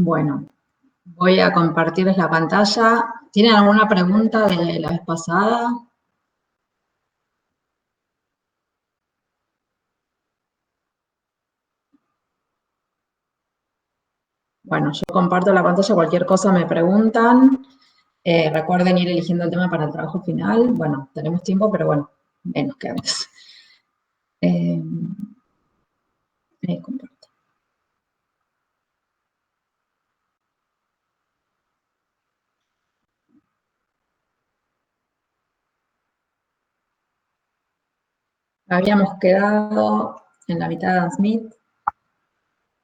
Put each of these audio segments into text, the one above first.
Bueno, voy a compartirles la pantalla. ¿Tienen alguna pregunta de la vez pasada? Bueno, yo comparto la pantalla, cualquier cosa me preguntan. Recuerden ir eligiendo el tema para el trabajo final. Bueno, tenemos tiempo, pero bueno, menos que antes. Eh, comparto. Habíamos quedado en la mitad de Adam Smith.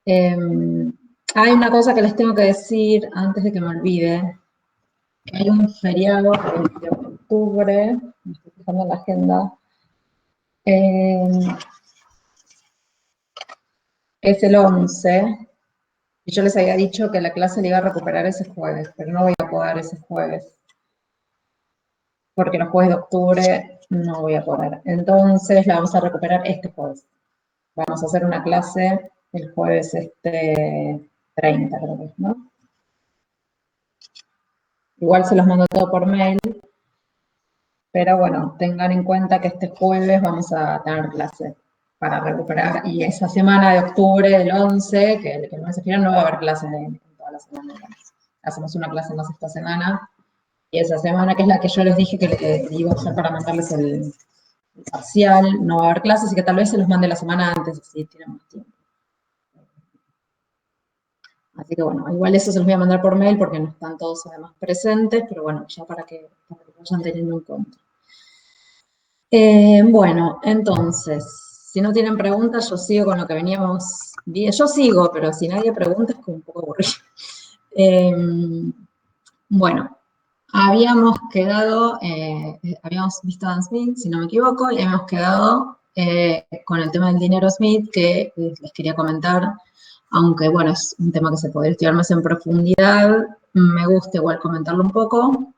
Hay una cosa que les tengo que decir antes de que me olvide. Hay un feriado el 20 de octubre, me estoy fijando en la agenda, es el 11, y yo les había dicho que la clase la iba a recuperar ese jueves, pero no voy a poder ese jueves, porque los jueves de octubre no voy a poder. Entonces la vamos a recuperar este jueves. Vamos a hacer una clase el jueves 30, creo que es, ¿no? Igual se los mando todo por mail, pero bueno, tengan en cuenta que este jueves vamos a tener clase para recuperar, y esa semana de octubre, del 11, que no se fieran, no va a haber clase en toda la semana. Hacemos una clase más esta semana, y esa semana, que es la que yo les dije que iba a usar para mandarles el parcial, no va a haber clases, así que tal vez se los mande la semana antes, así tienen más tiempo. Así que bueno, igual eso se los voy a mandar por mail porque no están todos además presentes, pero bueno, ya para que vayan teniendo en cuenta. Bueno, entonces, si no tienen preguntas, yo sigo con lo que veníamos viendo. Yo sigo, pero si nadie pregunta es como un poco aburrido. Bueno, habíamos visto a Dan Smith, si no me equivoco, y habíamos quedado con el tema del dinero Smith, que les quería comentar, aunque bueno, es un tema que se podría estudiar más en profundidad, me gusta igual comentarlo un poco.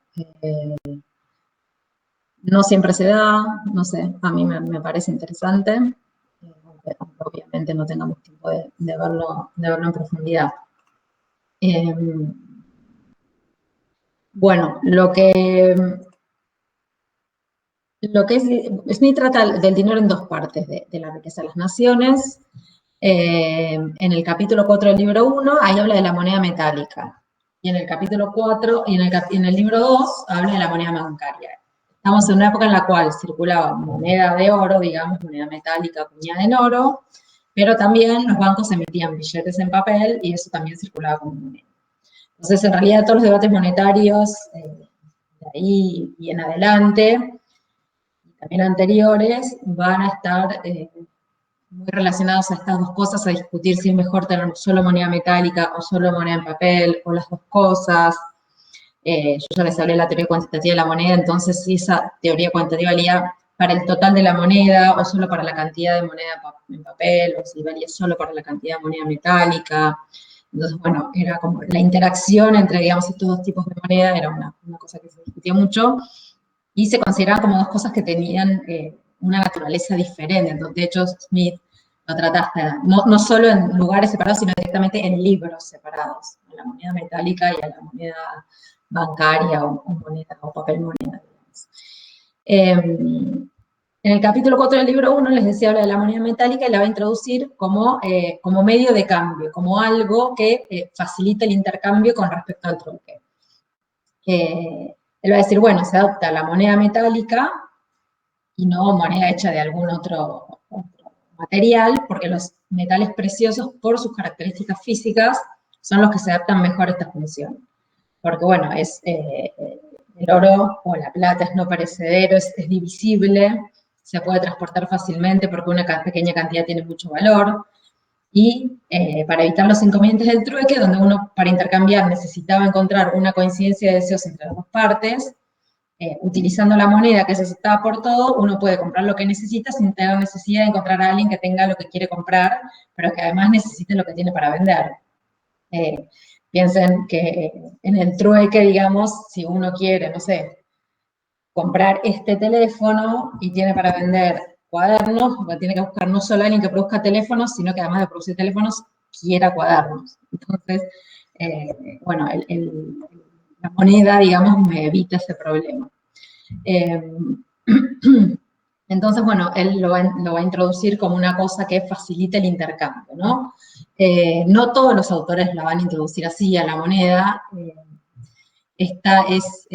No siempre se da, no sé, a mí me parece interesante, aunque obviamente no tengamos tiempo de verlo en profundidad. Bueno, Smith trata del dinero en dos partes, de la riqueza de las naciones. En el capítulo 4 del libro 1, ahí habla de la moneda metálica. Y en el capítulo 4, y en el libro 2, habla de la moneda bancaria. Estamos en una época en la cual circulaba moneda de oro, digamos, moneda metálica acuñada en oro, pero también los bancos emitían billetes en papel y eso también circulaba como moneda. Entonces, en realidad, todos los debates monetarios de ahí y en adelante, y también anteriores, van a estar muy relacionados a estas dos cosas, a discutir si es mejor tener solo moneda metálica o solo moneda en papel, o las dos cosas. Yo ya les hablé de la teoría cuantitativa de la moneda, entonces si esa teoría cuantitativa valía para el total de la moneda o solo para la cantidad de moneda en papel, o si valía solo para la cantidad de moneda metálica. Entonces, bueno, era como la interacción entre, digamos, estos dos tipos de moneda, era una cosa que se discutía mucho, y se consideraban como dos cosas que tenían una naturaleza diferente. Entonces, de hecho, Smith lo trataste, no solo en lugares separados, sino directamente en libros separados, a la moneda metálica y a la moneda bancaria o moneda o papel moneda. En el capítulo 4 del libro 1 les decía, habla de la moneda metálica y la va a introducir como medio de cambio, como algo que facilita el intercambio con respecto al trueque. Él va a decir, bueno, se adopta la moneda metálica y no moneda hecha de algún otro material, porque los metales preciosos, por sus características físicas, son los que se adaptan mejor a esta función. Porque, bueno, el oro o la plata es no perecedero, es divisible, se puede transportar fácilmente porque una pequeña cantidad tiene mucho valor. Y para evitar los inconvenientes del trueque, donde uno para intercambiar necesitaba encontrar una coincidencia de deseos entre las dos partes, utilizando la moneda que es aceptada por todo, uno puede comprar lo que necesita sin tener necesidad de encontrar a alguien que tenga lo que quiere comprar, pero que además necesite lo que tiene para vender. Piensen que en el trueque, digamos, si uno quiere, no sé, comprar este teléfono y tiene para vender cuadernos, tiene que buscar no solo a alguien que produzca teléfonos, sino que además de producir teléfonos, quiera cuadernos. Entonces, bueno, la moneda, digamos, me evita ese problema. Entonces, bueno, él lo va a introducir como una cosa que facilite el intercambio, ¿no? No todos los autores la van a introducir así a la moneda. Esta es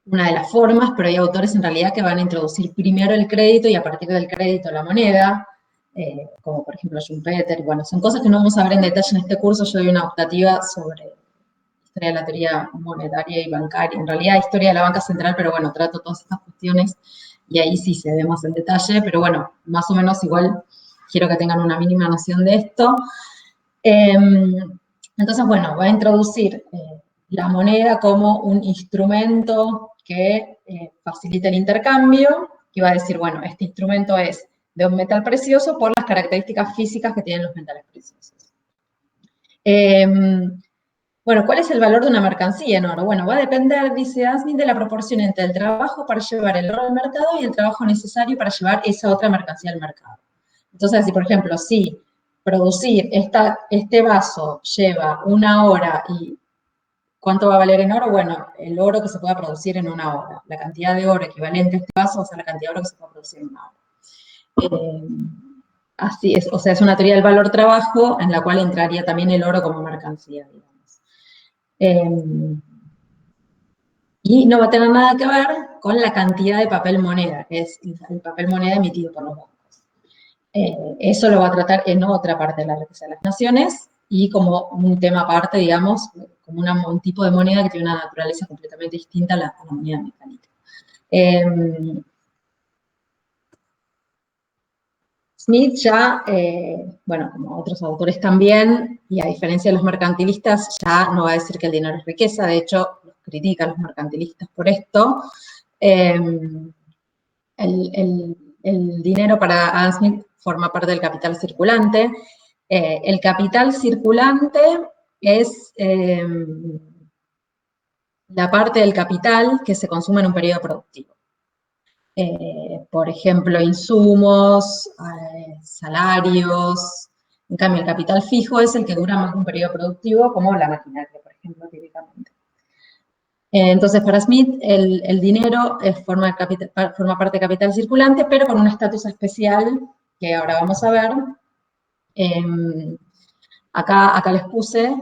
una de las formas, pero hay autores en realidad que van a introducir primero el crédito y a partir del crédito la moneda, como por ejemplo Schumpeter. Bueno, son cosas que no vamos a ver en detalle en este curso. Yo doy una optativa sobre historia de la teoría monetaria y bancaria, en realidad historia de la banca central, pero bueno, trato todas estas cuestiones y ahí sí se ve más en detalle, pero bueno, más o menos igual quiero que tengan una mínima noción de esto. Entonces, bueno, va a introducir la moneda como un instrumento que facilita el intercambio, y va a decir, bueno, este instrumento es de un metal precioso por las características físicas que tienen los metales preciosos. Bueno, ¿cuál es el valor de una mercancía en oro? Bueno, va a depender, dice Asmin, de la proporción entre el trabajo para llevar el oro al mercado y el trabajo necesario para llevar esa otra mercancía al mercado. Entonces, si por ejemplo, si producir este vaso lleva 1 hora y ¿cuánto va a valer en oro? Bueno, el oro que se pueda producir en 1 hora. La cantidad de oro equivalente a este vaso va a ser la cantidad de oro que se pueda producir en 1 hora. Así es, o sea, es una teoría del valor-trabajo en la cual entraría también el oro como mercancía, digamos. Y no va a tener nada que ver con la cantidad de papel moneda, que es el papel moneda emitido por los bancos. Eso lo va a tratar en otra parte de la riqueza de las naciones y como un tema aparte, digamos, como un tipo de moneda que tiene una naturaleza completamente distinta a la moneda mecánica. Smith ya, bueno, como otros autores también, y a diferencia de los mercantilistas, ya no va a decir que el dinero es riqueza, de hecho, los critica a los mercantilistas por esto. El dinero para Adam Smith forma parte del capital circulante. El capital circulante es la parte del capital que se consume en un periodo productivo. Por ejemplo, insumos, salarios. En cambio, el capital fijo es el que dura más de un periodo productivo, como la maquinaria, por ejemplo, típicamente. Entonces, para Smith, el dinero forma parte del capital circulante, pero con un estatus especial que ahora vamos a ver. Acá les puse,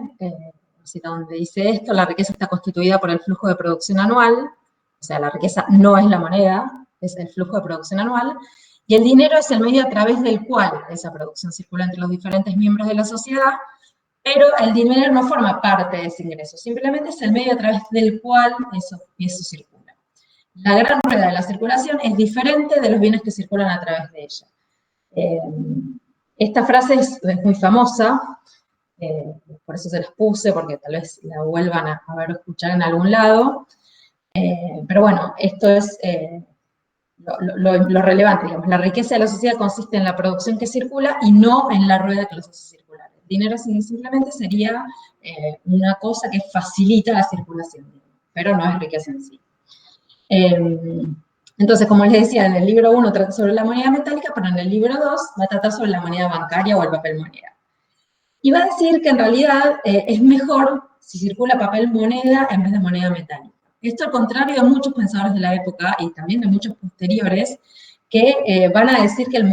donde dice esto, la riqueza está constituida por el flujo de producción anual, o sea, la riqueza no es la moneda, es el flujo de producción anual, y el dinero es el medio a través del cual esa producción circula entre los diferentes miembros de la sociedad, pero el dinero no forma parte de ese ingreso, simplemente es el medio a través del cual eso circula. La gran rueda de la circulación es diferente de los bienes que circulan a través de ella. Esta frase es muy famosa, por eso se las puse, porque tal vez la vuelvan a ver o escuchar en algún lado, pero bueno, esto es lo relevante, digamos, la riqueza de la sociedad consiste en la producción que circula y no en la rueda que los hace circular. El dinero simplemente sería una cosa que facilita la circulación, pero no es riqueza en sí. Entonces, como les decía, en el libro 1 trata sobre la moneda metálica, pero en el libro 2 va a tratar sobre la moneda bancaria o el papel moneda. Y va a decir que en realidad es mejor si circula papel moneda en vez de moneda metálica. Esto al contrario de muchos pensadores de la época y también de muchos posteriores que van a decir que el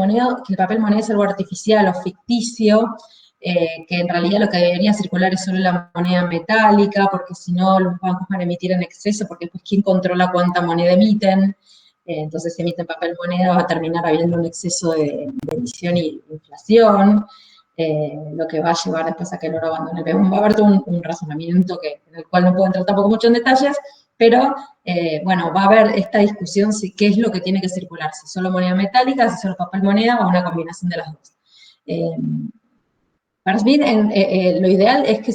papel moneda es algo artificial o ficticio, que en realidad lo que debería circular es solo la moneda metálica, porque si no los bancos van a emitir en exceso, porque pues quién controla cuánta moneda emiten. Entonces si emiten papel moneda va a terminar habiendo un exceso de emisión y inflación. Lo que va a llevar después a que el oro abandone. Va a haber un razonamiento en el cual no puedo entrar tampoco mucho en detalles, pero bueno, va a haber esta discusión si qué es lo que tiene que circular, si solo moneda metálica, si solo papel moneda o una combinación de las dos. Para Smith, lo ideal es que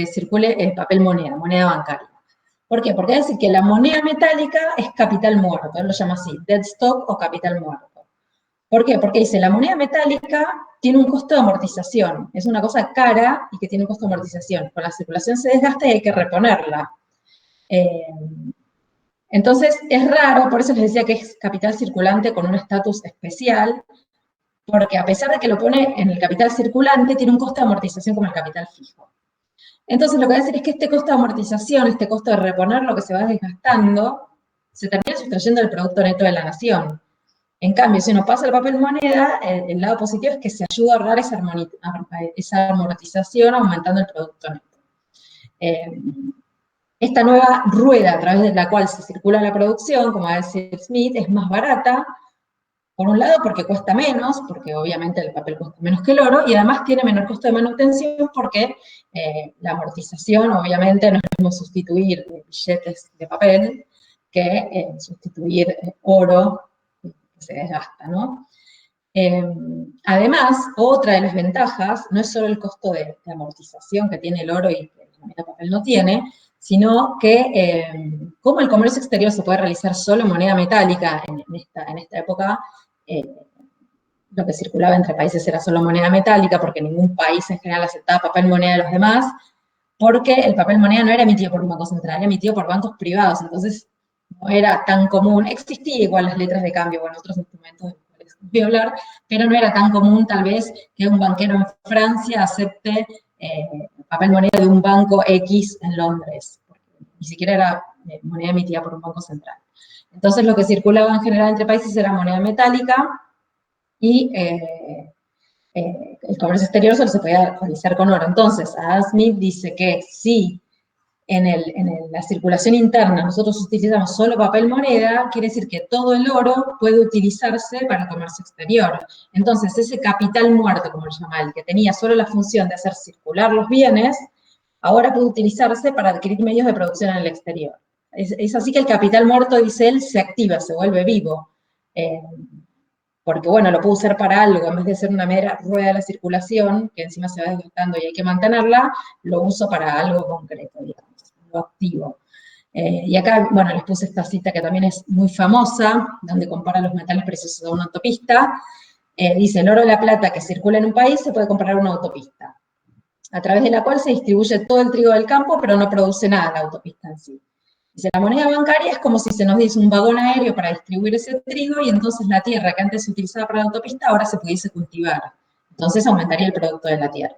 circule el papel moneda bancaria. ¿Por qué? Porque decir que la moneda metálica es capital muerto, él lo llama así, dead stock o capital muerto. ¿Por qué? Porque dice, la moneda metálica tiene un costo de amortización, es una cosa cara y que tiene un costo de amortización. Con la circulación se desgasta y hay que reponerla. Entonces, es raro, por eso les decía que es capital circulante con un estatus especial, porque a pesar de que lo pone en el capital circulante, tiene un costo de amortización como el capital fijo. Entonces, lo que va a decir es que este costo de amortización, este costo de reponer lo que se va desgastando, se termina sustrayendo del producto neto de la nación. En cambio, si uno pasa el papel moneda, el lado positivo es que se ayuda a ahorrar esa amortización aumentando el producto neto. Esta nueva rueda a través de la cual se circula la producción, como va a decir Smith, es más barata, por un lado porque cuesta menos, porque obviamente el papel cuesta menos que el oro, y además tiene menor costo de manutención porque la amortización, obviamente, no es lo mismo sustituir billetes de papel que sustituir oro que se desgasta, ¿no? Además, otra de las ventajas no es solo el costo de amortización que tiene el oro y que la moneda de papel no tiene, sino que como el comercio exterior se puede realizar solo en moneda metálica en esta época, eh, lo que circulaba entre países era solo moneda metálica, porque ningún país en general aceptaba papel moneda de los demás, porque el papel moneda no era emitido por un banco central, era emitido por bancos privados, entonces no era tan común, existía igual las letras de cambio, bueno, otros instrumentos de los cuales voy a hablar, pero no era tan común tal vez que un banquero en Francia acepte papel moneda de un banco X en Londres, porque ni siquiera era moneda emitida por un banco central. Entonces lo que circulaba en general entre países era moneda metálica y el comercio exterior solo se podía realizar con oro. Entonces, Adam Smith dice que si la circulación interna nosotros utilizamos solo papel moneda, quiere decir que todo el oro puede utilizarse para el comercio exterior. Entonces, ese capital muerto, como lo llama él, que tenía solo la función de hacer circular los bienes, ahora puede utilizarse para adquirir medios de producción en el exterior. Es así que el capital muerto, dice él, se activa, se vuelve vivo. Porque bueno, lo puedo usar para algo, en vez de ser una mera rueda de la circulación, que encima se va desgastando y hay que mantenerla, lo uso para algo concreto, digamos, algo activo. Y acá, bueno, les puse esta cita que también es muy famosa, donde compara los metales preciosos a una autopista. Dice, el oro y la plata que circula en un país se puede comparar a una autopista, a través de la cual se distribuye todo el trigo del campo, pero no produce nada la autopista en sí. Dice, la moneda bancaria es como si se nos diese un vagón aéreo para distribuir ese trigo y entonces la tierra que antes se utilizaba para la autopista ahora se pudiese cultivar. Entonces aumentaría el producto de la tierra.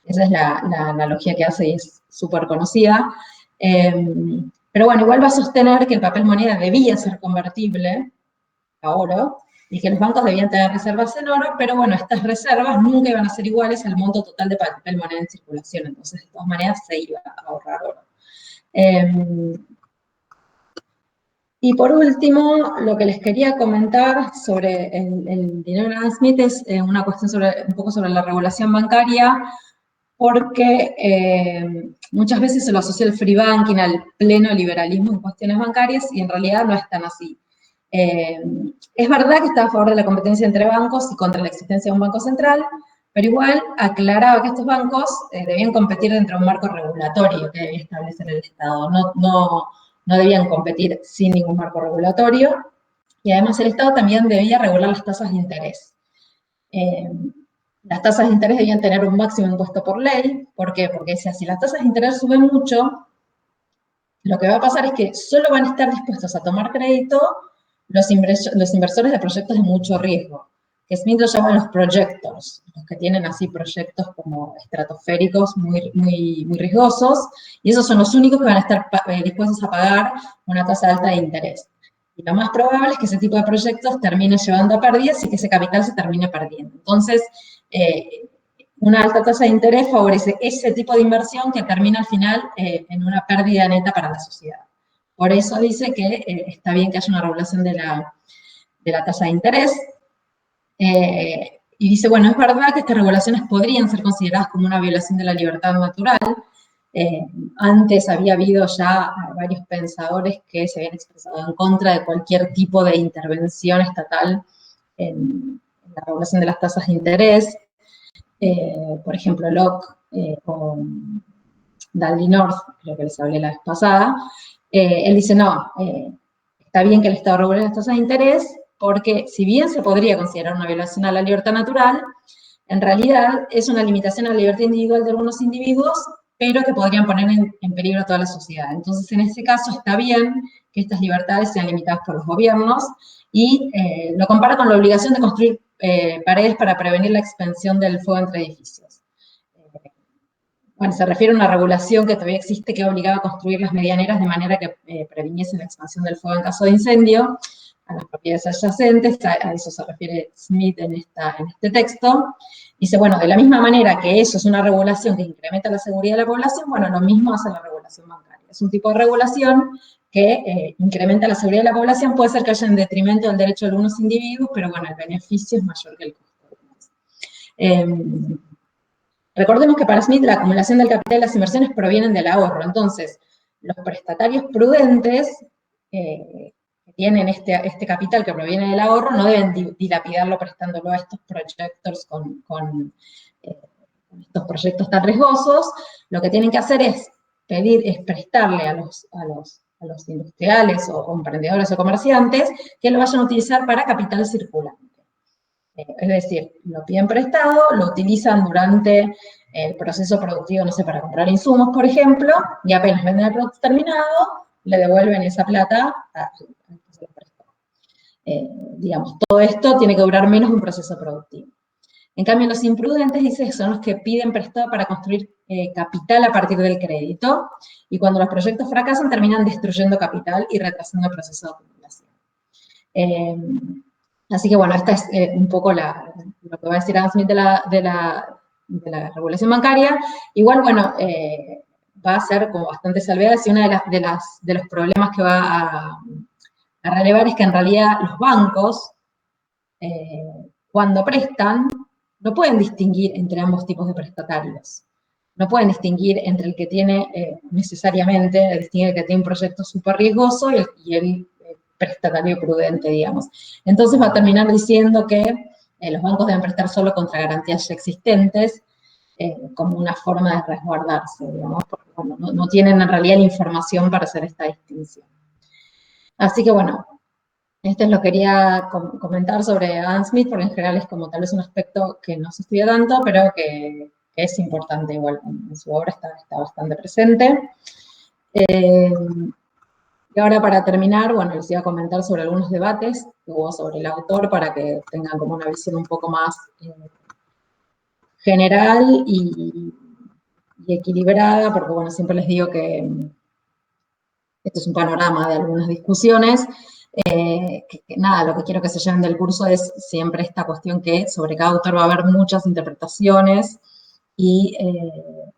Esa es la analogía que hace y es súper conocida. Pero bueno, igual va a sostener que el papel moneda debía ser convertible a oro y que los bancos debían tener reservas en oro, pero bueno, estas reservas nunca iban a ser iguales al monto total de papel moneda en circulación, entonces de todas maneras se iba a ahorrar oro. Y por último, lo que les quería comentar sobre el dinero de Adam Smith es una cuestión un poco sobre la regulación bancaria, porque muchas veces se lo asocia el free banking al pleno liberalismo en cuestiones bancarias y en realidad no es tan así. Es verdad que está a favor de la competencia entre bancos y contra la existencia de un banco central, pero igual aclaraba que estos bancos debían competir dentro de un marco regulatorio que debía establecer el Estado. No debían competir sin ningún marco regulatorio, y además el Estado también debía regular las tasas de interés. Las tasas de interés debían tener un máximo impuesto por ley. ¿Por qué? Porque si las tasas de interés suben mucho, lo que va a pasar es que solo van a estar dispuestos a tomar crédito los inversores de proyectos de mucho riesgo, que Smith lo llama los projectors, los que tienen así proyectos como estratosféricos muy riesgosos, y esos son los únicos que van a estar dispuestos a pagar una tasa alta de interés. Y lo más probable es que ese tipo de proyectos termine llevando a pérdidas y que ese capital se termine perdiendo. Entonces, una alta tasa de interés favorece ese tipo de inversión que termina al final en una pérdida neta para la sociedad. Por eso dice que está bien que haya una regulación de la tasa de interés. Y dice, bueno, es verdad que estas regulaciones podrían ser consideradas como una violación de la libertad natural. Antes había habido ya varios pensadores que se habían expresado en contra de cualquier tipo de intervención estatal en la regulación de las tasas de interés. Por ejemplo, Locke o Dudley North, creo que les hablé la vez pasada, él dice, no, está bien que el Estado regule las tasas de interés, porque si bien se podría considerar una violación a la libertad natural, en realidad es una limitación a la libertad individual de algunos individuos, pero que podrían poner en peligro a toda la sociedad. Entonces, en este caso, está bien que estas libertades sean limitadas por los gobiernos, y lo compara con la obligación de construir paredes para prevenir la expansión del fuego entre edificios. bueno, se refiere a una regulación que todavía existe que obligaba a construir las medianeras de manera que previniese la expansión del fuego en caso de incendio a las propiedades adyacentes, a eso se refiere Smith en este texto. Dice, bueno, de la misma manera que eso es una regulación que incrementa la seguridad de la población, bueno, lo mismo hace la regulación bancaria. Es un tipo de regulación que incrementa la seguridad de la población, puede ser que haya en detrimento del derecho de algunos individuos, pero bueno, el beneficio es mayor que el costo. Recordemos que para Smith la acumulación del capital y las inversiones provienen del ahorro, entonces los prestatarios prudentes que tienen este capital que proviene del ahorro no deben dilapidarlo prestándolo a estos projectors con estos proyectos tan riesgosos. Lo que tienen que hacer es prestarle a los industriales o emprendedores o comerciantes que lo vayan a utilizar para capital circulante. Es decir, lo piden prestado, lo utilizan durante el proceso productivo, no sé, para comprar insumos, por ejemplo, y apenas venden el producto terminado, le devuelven esa plata a quien se lo prestó. Digamos, todo esto tiene que durar menos de un proceso productivo. En cambio, los imprudentes, dice, son los que piden prestado para construir capital a partir del crédito, y cuando los proyectos fracasan, terminan destruyendo capital y retrasando el proceso de acumulación. Así que bueno, esta es un poco lo que va a decir Adam Smith de la regulación bancaria. Igual, bueno, va a ser como bastante salvedades, y una de los problemas que va a relevar es que en realidad los bancos, cuando prestan, no pueden distinguir entre ambos tipos de prestatarios. No pueden distinguir entre el que tiene necesariamente, distinguir el que tiene un proyecto súper riesgoso y el prestatario prudente, digamos. Entonces va a terminar diciendo que los bancos deben prestar solo contra garantías ya existentes, como una forma de resguardarse, digamos, porque bueno, no tienen en realidad la información para hacer esta distinción. Así que bueno, esto es lo que quería comentar sobre Adam Smith, porque en general es como tal vez un aspecto que no se estudia tanto, pero que es importante igual, en su obra está bastante presente. Y ahora para terminar, bueno, les iba a comentar sobre algunos debates que hubo sobre el autor para que tengan como una visión un poco más general y equilibrada, porque bueno, siempre les digo que esto es un panorama de algunas discusiones. Nada, lo que quiero que se lleven del curso es siempre esta cuestión que sobre cada autor va a haber muchas interpretaciones y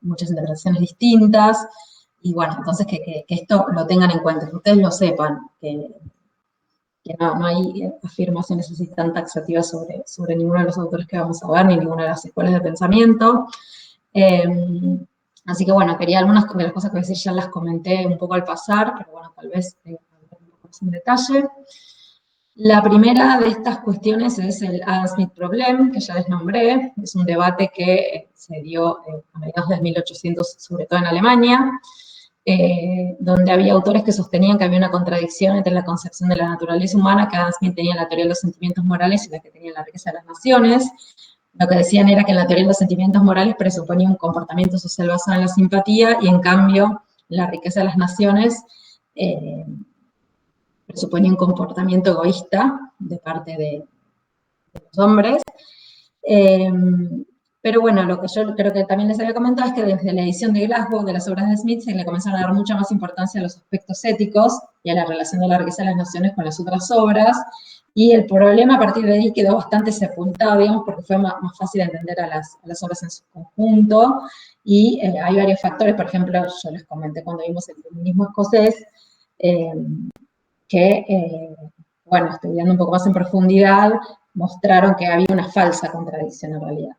muchas interpretaciones distintas. Y bueno, entonces que esto lo tengan en cuenta, que ustedes lo sepan, que no hay afirmaciones así tan taxativas sobre ninguno de los autores que vamos a ver, ni ninguna de las escuelas de pensamiento. Así que bueno, quería algunas de las cosas que voy a decir ya las comenté un poco al pasar, pero bueno, tal vez un poco más en detalle. La primera de estas cuestiones es el Adam Smith Problem, que ya les nombré. Es un debate que se dio a mediados del 1800, sobre todo en Alemania, donde había autores que sostenían que había una contradicción entre la concepción de la naturaleza humana que Adam Smith tenía en la teoría de los sentimientos morales y la que tenía en la riqueza de las naciones. Lo que decían era que en la teoría de los sentimientos morales presuponía un comportamiento social basado en la simpatía, y en cambio la riqueza de las naciones presuponía un comportamiento egoísta de parte de los hombres. Pero bueno, lo que yo creo que también les había comentado es que desde la edición de Glasgow de las obras de Smith se le comenzaron a dar mucha más importancia a los aspectos éticos y a la relación de la riqueza de las naciones con las otras obras, y el problema a partir de ahí quedó bastante sepultado, digamos, porque fue más fácil entender a las obras en su conjunto, y hay varios factores. Por ejemplo, yo les comenté cuando vimos el feminismo escocés, bueno, estudiando un poco más en profundidad, mostraron que había una falsa contradicción en realidad.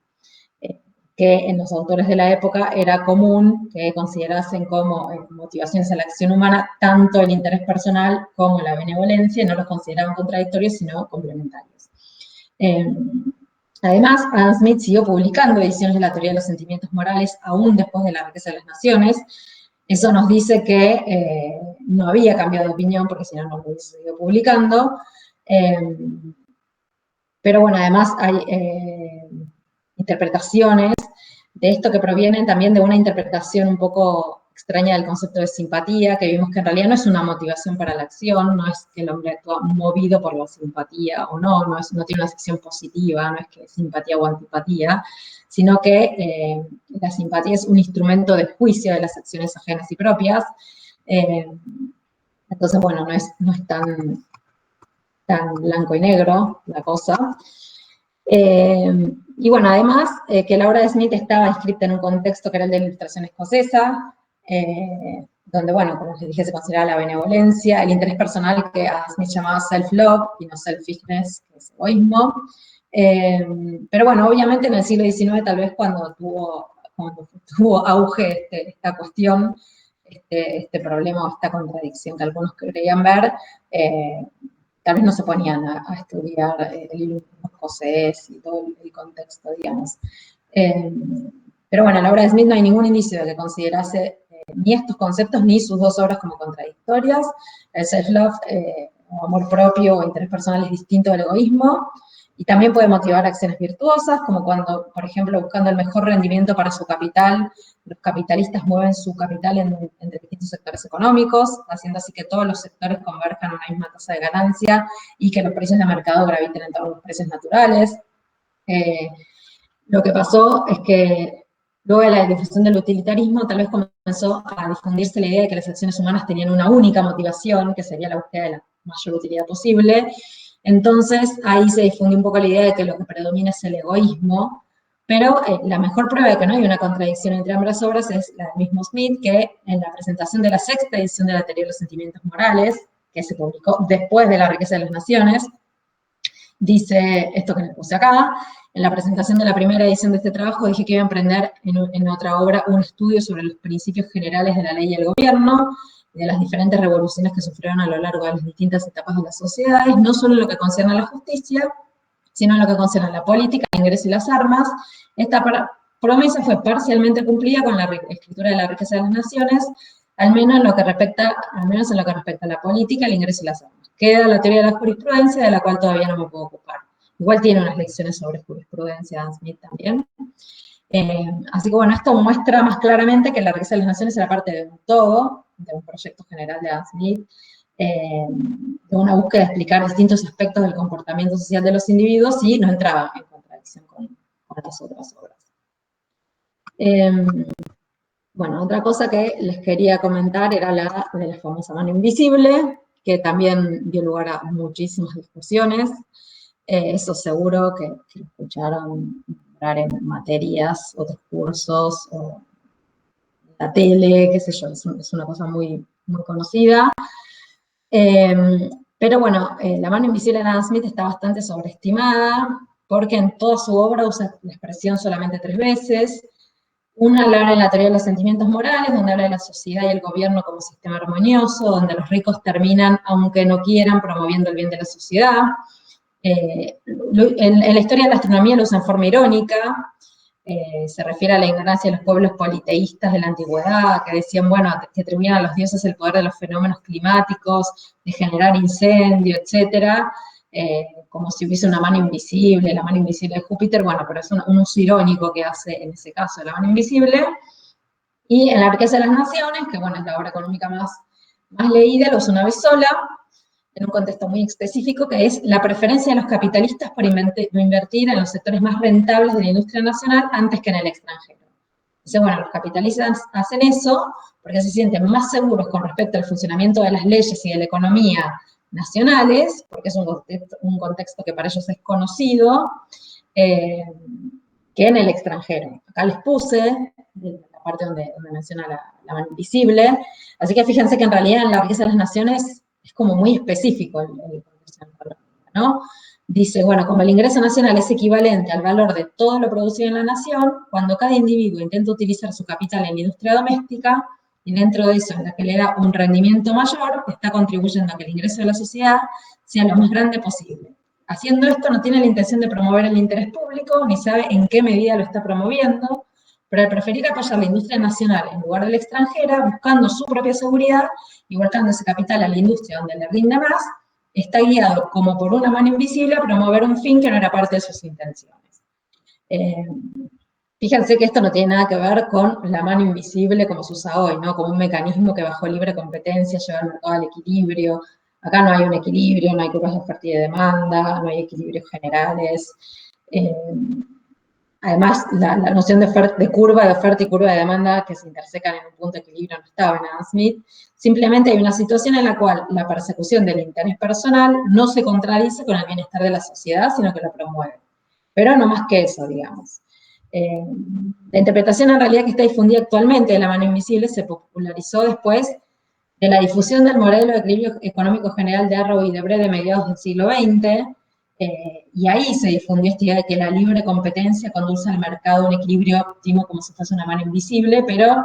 Que en los autores de la época era común que considerasen como motivaciones a la acción humana tanto el interés personal como la benevolencia, y no los consideraban contradictorios, sino complementarios. Además, Adam Smith siguió publicando ediciones de la teoría de los sentimientos morales aún después de la riqueza de las naciones. Eso nos dice que no había cambiado de opinión, porque si no, no lo hubiese seguido publicando. Pero bueno, además hay interpretaciones de esto que provienen también de una interpretación un poco extraña del concepto de simpatía, que vimos que en realidad no es una motivación para la acción, no es que el hombre actúa movido por la simpatía o no, no tiene una sección positiva, no es que es simpatía o antipatía, sino que la simpatía es un instrumento de juicio de las acciones ajenas y propias. Entonces, bueno, no es tan blanco y negro la cosa. Y bueno, además, que la obra de Smith estaba escrita en un contexto que era el de la Ilustración escocesa, donde, bueno, como les dije, se consideraba la benevolencia, el interés personal que a Smith llamaba self-love y no selfishness, que es egoísmo. Pero bueno, obviamente en el siglo XIX, tal vez cuando tuvo auge esta cuestión, este problema o esta contradicción que algunos creían ver, tal vez no se ponían a estudiar el iluminismo escocés y todo el contexto, digamos. Pero bueno, en la obra de Smith no hay ningún indicio de que considerase ni estos conceptos ni sus dos obras como contradictorias. El self-love, o amor propio o interés personal, es distinto del egoísmo, y también puede motivar acciones virtuosas, como cuando, por ejemplo, buscando el mejor rendimiento para su capital, los capitalistas mueven su capital entre distintos sectores económicos, haciendo así que todos los sectores converjan a una misma tasa de ganancia y que los precios de mercado graviten en torno a los precios naturales. Lo que pasó es que luego de la difusión del utilitarismo, tal vez comenzó a difundirse la idea de que las acciones humanas tenían una única motivación, que sería la búsqueda de la mayor utilidad posible. Entonces, ahí se difundió un poco la idea de que lo que predomina es el egoísmo, pero la mejor prueba de que no hay una contradicción entre ambas obras es la del mismo Smith, que en la presentación de la sexta edición de la teoría de los sentimientos morales, que se publicó después de La riqueza de las naciones, dice esto que les puse acá: en la presentación de la primera edición de este trabajo dije que iba a emprender en otra obra un estudio sobre los principios generales de la ley y el gobierno, de las diferentes revoluciones que sufrieron a lo largo de las distintas etapas de las sociedades, no solo en lo que concierne a la justicia, sino en lo que concierne a la política, el ingreso y las armas. Esta promesa fue parcialmente cumplida con la escritura de La riqueza de las naciones, al menos en lo que respecta a la política, el ingreso y las armas. Queda la teoría de la jurisprudencia, de la cual todavía no me puedo ocupar. Igual tiene unas lecciones sobre jurisprudencia Dan Smith también. Así que bueno, esto muestra más claramente que La riqueza de las naciones era parte de un todo, de un proyecto general de Dan Smith, de una búsqueda de explicar distintos aspectos del comportamiento social de los individuos, y no entraba en contradicción con las otras obras. Bueno, otra cosa que les quería comentar era la de la famosa mano invisible, que también dio lugar a muchísimas discusiones. Eso seguro que lo escucharon hablar en materias, otros cursos, o en la tele, qué sé yo, es una cosa muy, muy conocida. Pero bueno, la mano invisible de Adam Smith está bastante sobreestimada, porque en toda su obra usa la expresión solamente 3 veces. Una habla en la teoría de los sentimientos morales, donde habla de la sociedad y el gobierno como sistema armonioso, donde los ricos terminan, aunque no quieran, promoviendo el bien de la sociedad. En la historia de la astronomía lo usa en forma irónica, se refiere a la ignorancia de los pueblos politeístas de la antigüedad, que decían, bueno, que atribuían a los dioses el poder de los fenómenos climáticos, de generar incendio, etcétera, como si hubiese una mano invisible, la mano invisible de Júpiter. Bueno, pero es un uso irónico que hace en ese caso de la mano invisible. Y en La riqueza de las naciones, que bueno, es la obra económica más leída, lo usa una vez sola, en un contexto muy específico, que es la preferencia de los capitalistas por invertir en los sectores más rentables de la industria nacional antes que en el extranjero. Dice, bueno, los capitalistas hacen eso porque se sienten más seguros con respecto al funcionamiento de las leyes y de la economía nacionales, porque es un contexto que para ellos es conocido, que en el extranjero. Acá les puse la parte donde menciona la mano invisible, así que fíjense que en realidad en La riqueza de las naciones es como muy específico el contexto, ¿no? Dice, bueno, como el ingreso nacional es equivalente al valor de todo lo producido en la nación, cuando cada individuo intenta utilizar su capital en la industria doméstica, y dentro de eso en la que le da un rendimiento mayor, está contribuyendo a que el ingreso de la sociedad sea lo más grande posible. Haciendo esto no tiene la intención de promover el interés público, ni sabe en qué medida lo está promoviendo, pero al preferir apoyar la industria nacional en lugar de la extranjera, buscando su propia seguridad y volcando ese capital a la industria donde le rinde más, está guiado como por una mano invisible a promover un fin que no era parte de sus intenciones. Fíjense que esto no tiene nada que ver con la mano invisible como se usa hoy, ¿no? Como un mecanismo que bajo libre competencia lleva al mercado al equilibrio. Acá no hay un equilibrio, no hay curvas de oferta y de demanda, no hay equilibrios generales. Eh, Además, la noción de curva de oferta y curva de demanda que se intersecan en un punto de equilibrio no estaba en Adam Smith. Simplemente hay una situación en la cual la persecución del interés personal no se contradice con el bienestar de la sociedad, sino que lo promueve. Pero no más que eso, digamos. La interpretación en realidad que está difundida actualmente de la mano invisible se popularizó después de la difusión del modelo de equilibrio económico general de Arrow y de Bre de mediados del siglo XX, y ahí se difundió esta idea de que la libre competencia conduce al mercado a un equilibrio óptimo como si fuese una mano invisible, pero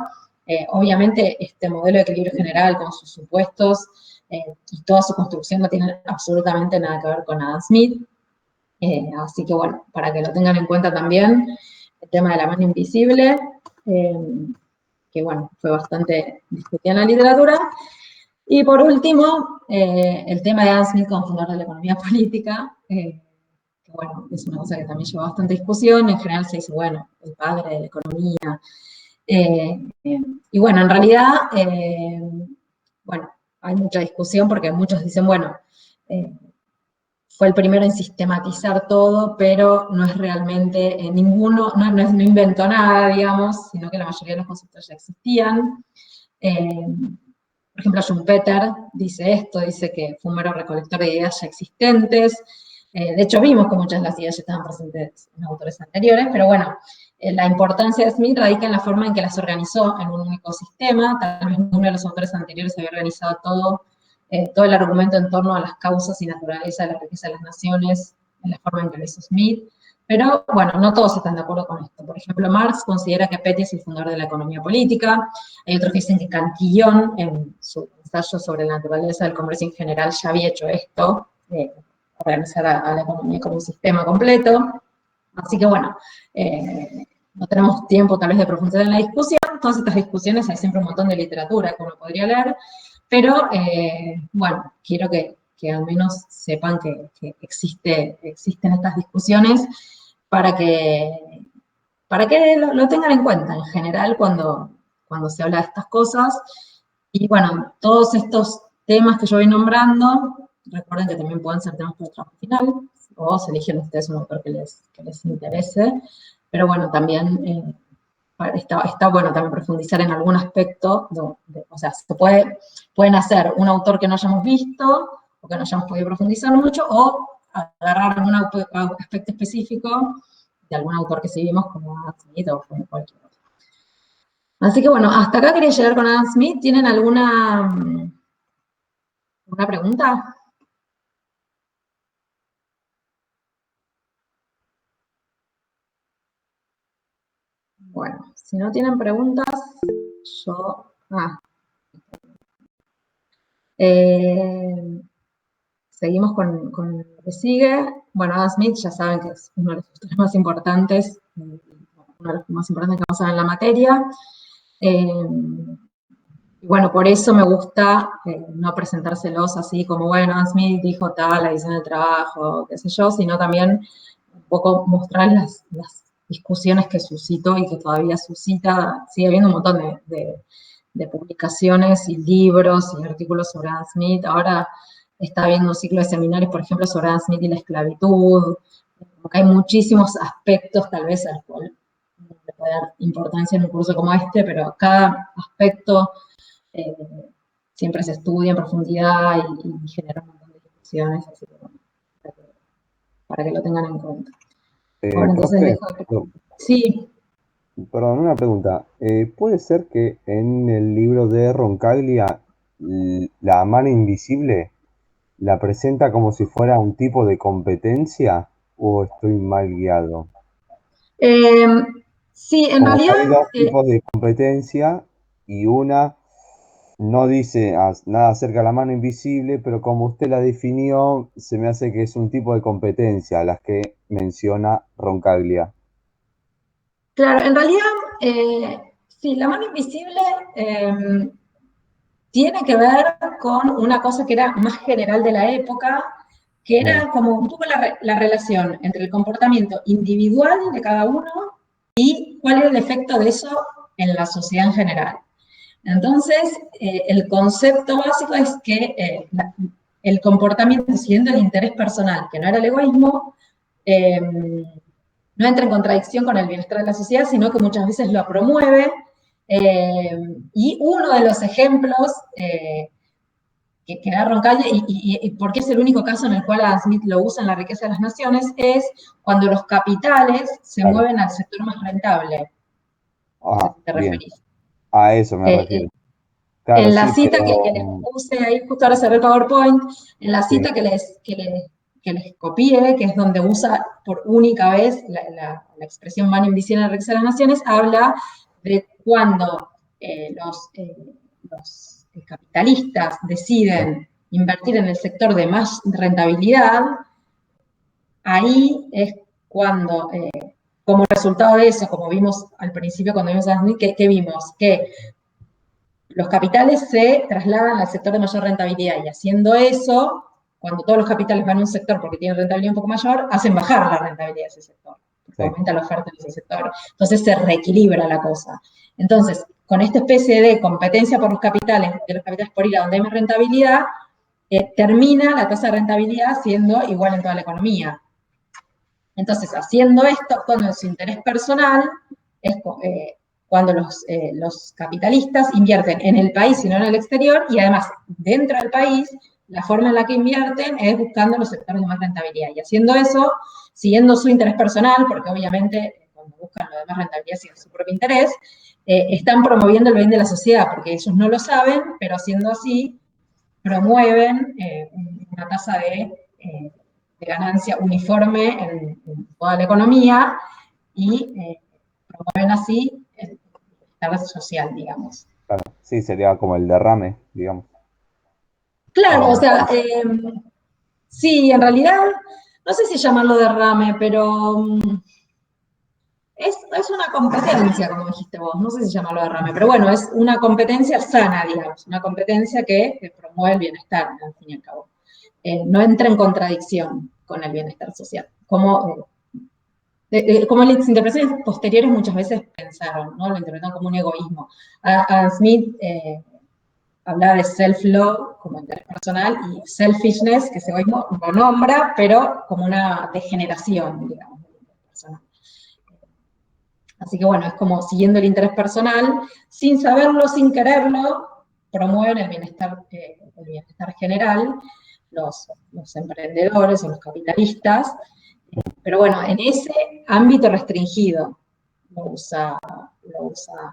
obviamente este modelo de equilibrio general con sus supuestos y toda su construcción no tiene absolutamente nada que ver con Adam Smith. Así que bueno, para que lo tengan en cuenta también, el tema de la mano invisible, que bueno, fue bastante discutido en la literatura. Y por último, el tema de Adam Smith como fundador de la economía política, que bueno, es una cosa que también lleva bastante discusión. En general se dice, bueno, el padre de la economía. Y bueno, en realidad, bueno, hay mucha discusión porque muchos dicen, bueno, fue el primero en sistematizar todo, pero no es realmente ninguno, no inventó nada, digamos, sino que la mayoría de los conceptos ya existían. Por ejemplo, Schumpeter dice esto, dice que fue un mero recolector de ideas ya existentes. De hecho, vimos que muchas de las ideas ya estaban presentes en autores anteriores, pero bueno, la importancia de Smith radica en la forma en que las organizó en un único sistema. Tal vez ninguno de los autores anteriores había organizado todo el argumento en torno a las causas y naturaleza de la riqueza de las naciones, en la forma en que lo hizo Smith. Pero bueno, no todos están de acuerdo con esto. Por ejemplo, Marx considera que Petty es el fundador de la economía política. Hay otros que dicen que Cantillon, en su ensayo sobre la naturaleza del comercio en general, ya había hecho esto, organizar a la economía como un sistema completo. Así que bueno, no tenemos tiempo tal vez de profundizar en la discusión. Todas estas discusiones hay siempre un montón de literatura que uno podría leer, pero bueno, quiero que al menos sepan que existen estas discusiones para que lo tengan en cuenta en general cuando se habla de estas cosas. Y bueno, todos estos temas que yo voy nombrando, recuerden que también pueden ser temas para el trabajo final, o se eligen ustedes un autor que les interese, pero bueno, también está bueno también profundizar en algún aspecto, o sea, pueden hacer un autor que no hayamos visto, o que no hayamos podido profundizar mucho, o agarrar algún aspecto específico de algún autor que seguimos, como Adam Smith o cualquier otro. Así que bueno, hasta acá quería llegar con Adam Smith. ¿Tienen alguna pregunta? Bueno, si no tienen preguntas, yo... seguimos con lo que sigue. Bueno, Adam Smith ya saben que es uno de los autores más importantes, uno de los más importantes que vamos a ver en la materia. Y bueno, por eso me gusta no presentárselos así como, bueno, Adam Smith dijo tal, la edición del trabajo, qué sé yo, sino también un poco mostrar las discusiones que suscitó y que todavía suscita. Sigue habiendo un montón de publicaciones y libros y artículos sobre Adam Smith. Ahora está habiendo un ciclo de seminarios, por ejemplo, sobre Adam Smith y la esclavitud. Como que hay muchísimos aspectos, tal vez, al cual no le puede dar importancia en un curso como este, pero cada aspecto siempre se estudia en profundidad y genera un montón de discusiones, así que bueno, para que lo tengan en cuenta. Ahora entonces Profe, dejo de... no, Sí, perdón, una pregunta. ¿Puede ser que en el libro de Roncaglia la mano invisible la presenta como si fuera un tipo de competencia o estoy mal guiado? eh, sí, en Como que realidad, hay dos tipos de competencia y una no dice nada acerca de la mano invisible, pero como usted la definió, se me hace que es un tipo de competencia, las que menciona Roncaglia. claro, en realidad, sí, la mano invisible tiene que ver con una cosa que era más general de la época, que Mm, era como un poco la relación entre el comportamiento individual de cada uno y cuál era el efecto de eso en la sociedad en general. Entonces, el concepto básico es que el comportamiento siguiendo el interés personal, que no era el egoísmo, no entra en contradicción con el bienestar de la sociedad, sino que muchas veces lo promueve. Y uno de los ejemplos que da Roncaglia, y porque es el único caso en el cual Adam Smith lo usa en La riqueza de las naciones, es cuando los capitales se mueven al sector más rentable. No sé si te bien. referís. A eso me refiero. Claro, En la sí, cita pero que les puse ahí, justo ahora cerré el PowerPoint, en la sí, cita que les copié, que es donde usa por única vez la expresión mano invisible en la riqueza de las naciones, habla de cuando los capitalistas deciden invertir en el sector de más rentabilidad, ahí es cuando, como resultado de eso, como vimos al principio cuando vimos a Smith, ¿qué vimos? Que los capitales se trasladan al sector de mayor rentabilidad y haciendo eso, cuando todos los capitales van a un sector porque tienen rentabilidad un poco mayor, hacen bajar la rentabilidad de ese sector, porque aumenta la oferta en ese sector. Entonces se reequilibra la cosa. Entonces, con esta especie de competencia por los capitales, de los capitales por ir a donde hay más rentabilidad, termina la tasa de rentabilidad siendo igual en toda la economía. Entonces, haciendo esto, actuando en su interés personal, es cuando los capitalistas invierten en el país y no en el exterior, y además, dentro del país, la forma en la que invierten es buscando los sectores de más rentabilidad. Y haciendo eso, siguiendo su interés personal, porque obviamente cuando buscan lo de más rentabilidad siguen su propio interés, están promoviendo el bien de la sociedad, porque ellos no lo saben, pero haciendo así, promueven una tasa de ganancia uniforme en toda la economía y promueven así el bienestar social, digamos. claro, sí, sería como el derrame, digamos. Claro, o sea, sí, en realidad, no sé si llamarlo derrame, pero es una competencia, como dijiste vos, no sé si llamarlo derrame, pero bueno, es una competencia sana, digamos, una competencia que promueve el bienestar, al fin y al cabo. No entra en contradicción con el bienestar social. Como las interpretaciones posteriores muchas veces pensaron, ¿no? Lo interpretaron como un egoísmo. Adam Smith hablaba de self-love como interés personal y selfishness, que ese egoísmo lo nombra, pero como una degeneración, digamos, del interés personal. Así que bueno, es como siguiendo el interés personal, sin saberlo, sin quererlo, promueven el bienestar general, los emprendedores o los capitalistas, pero bueno, en ese ámbito restringido lo usa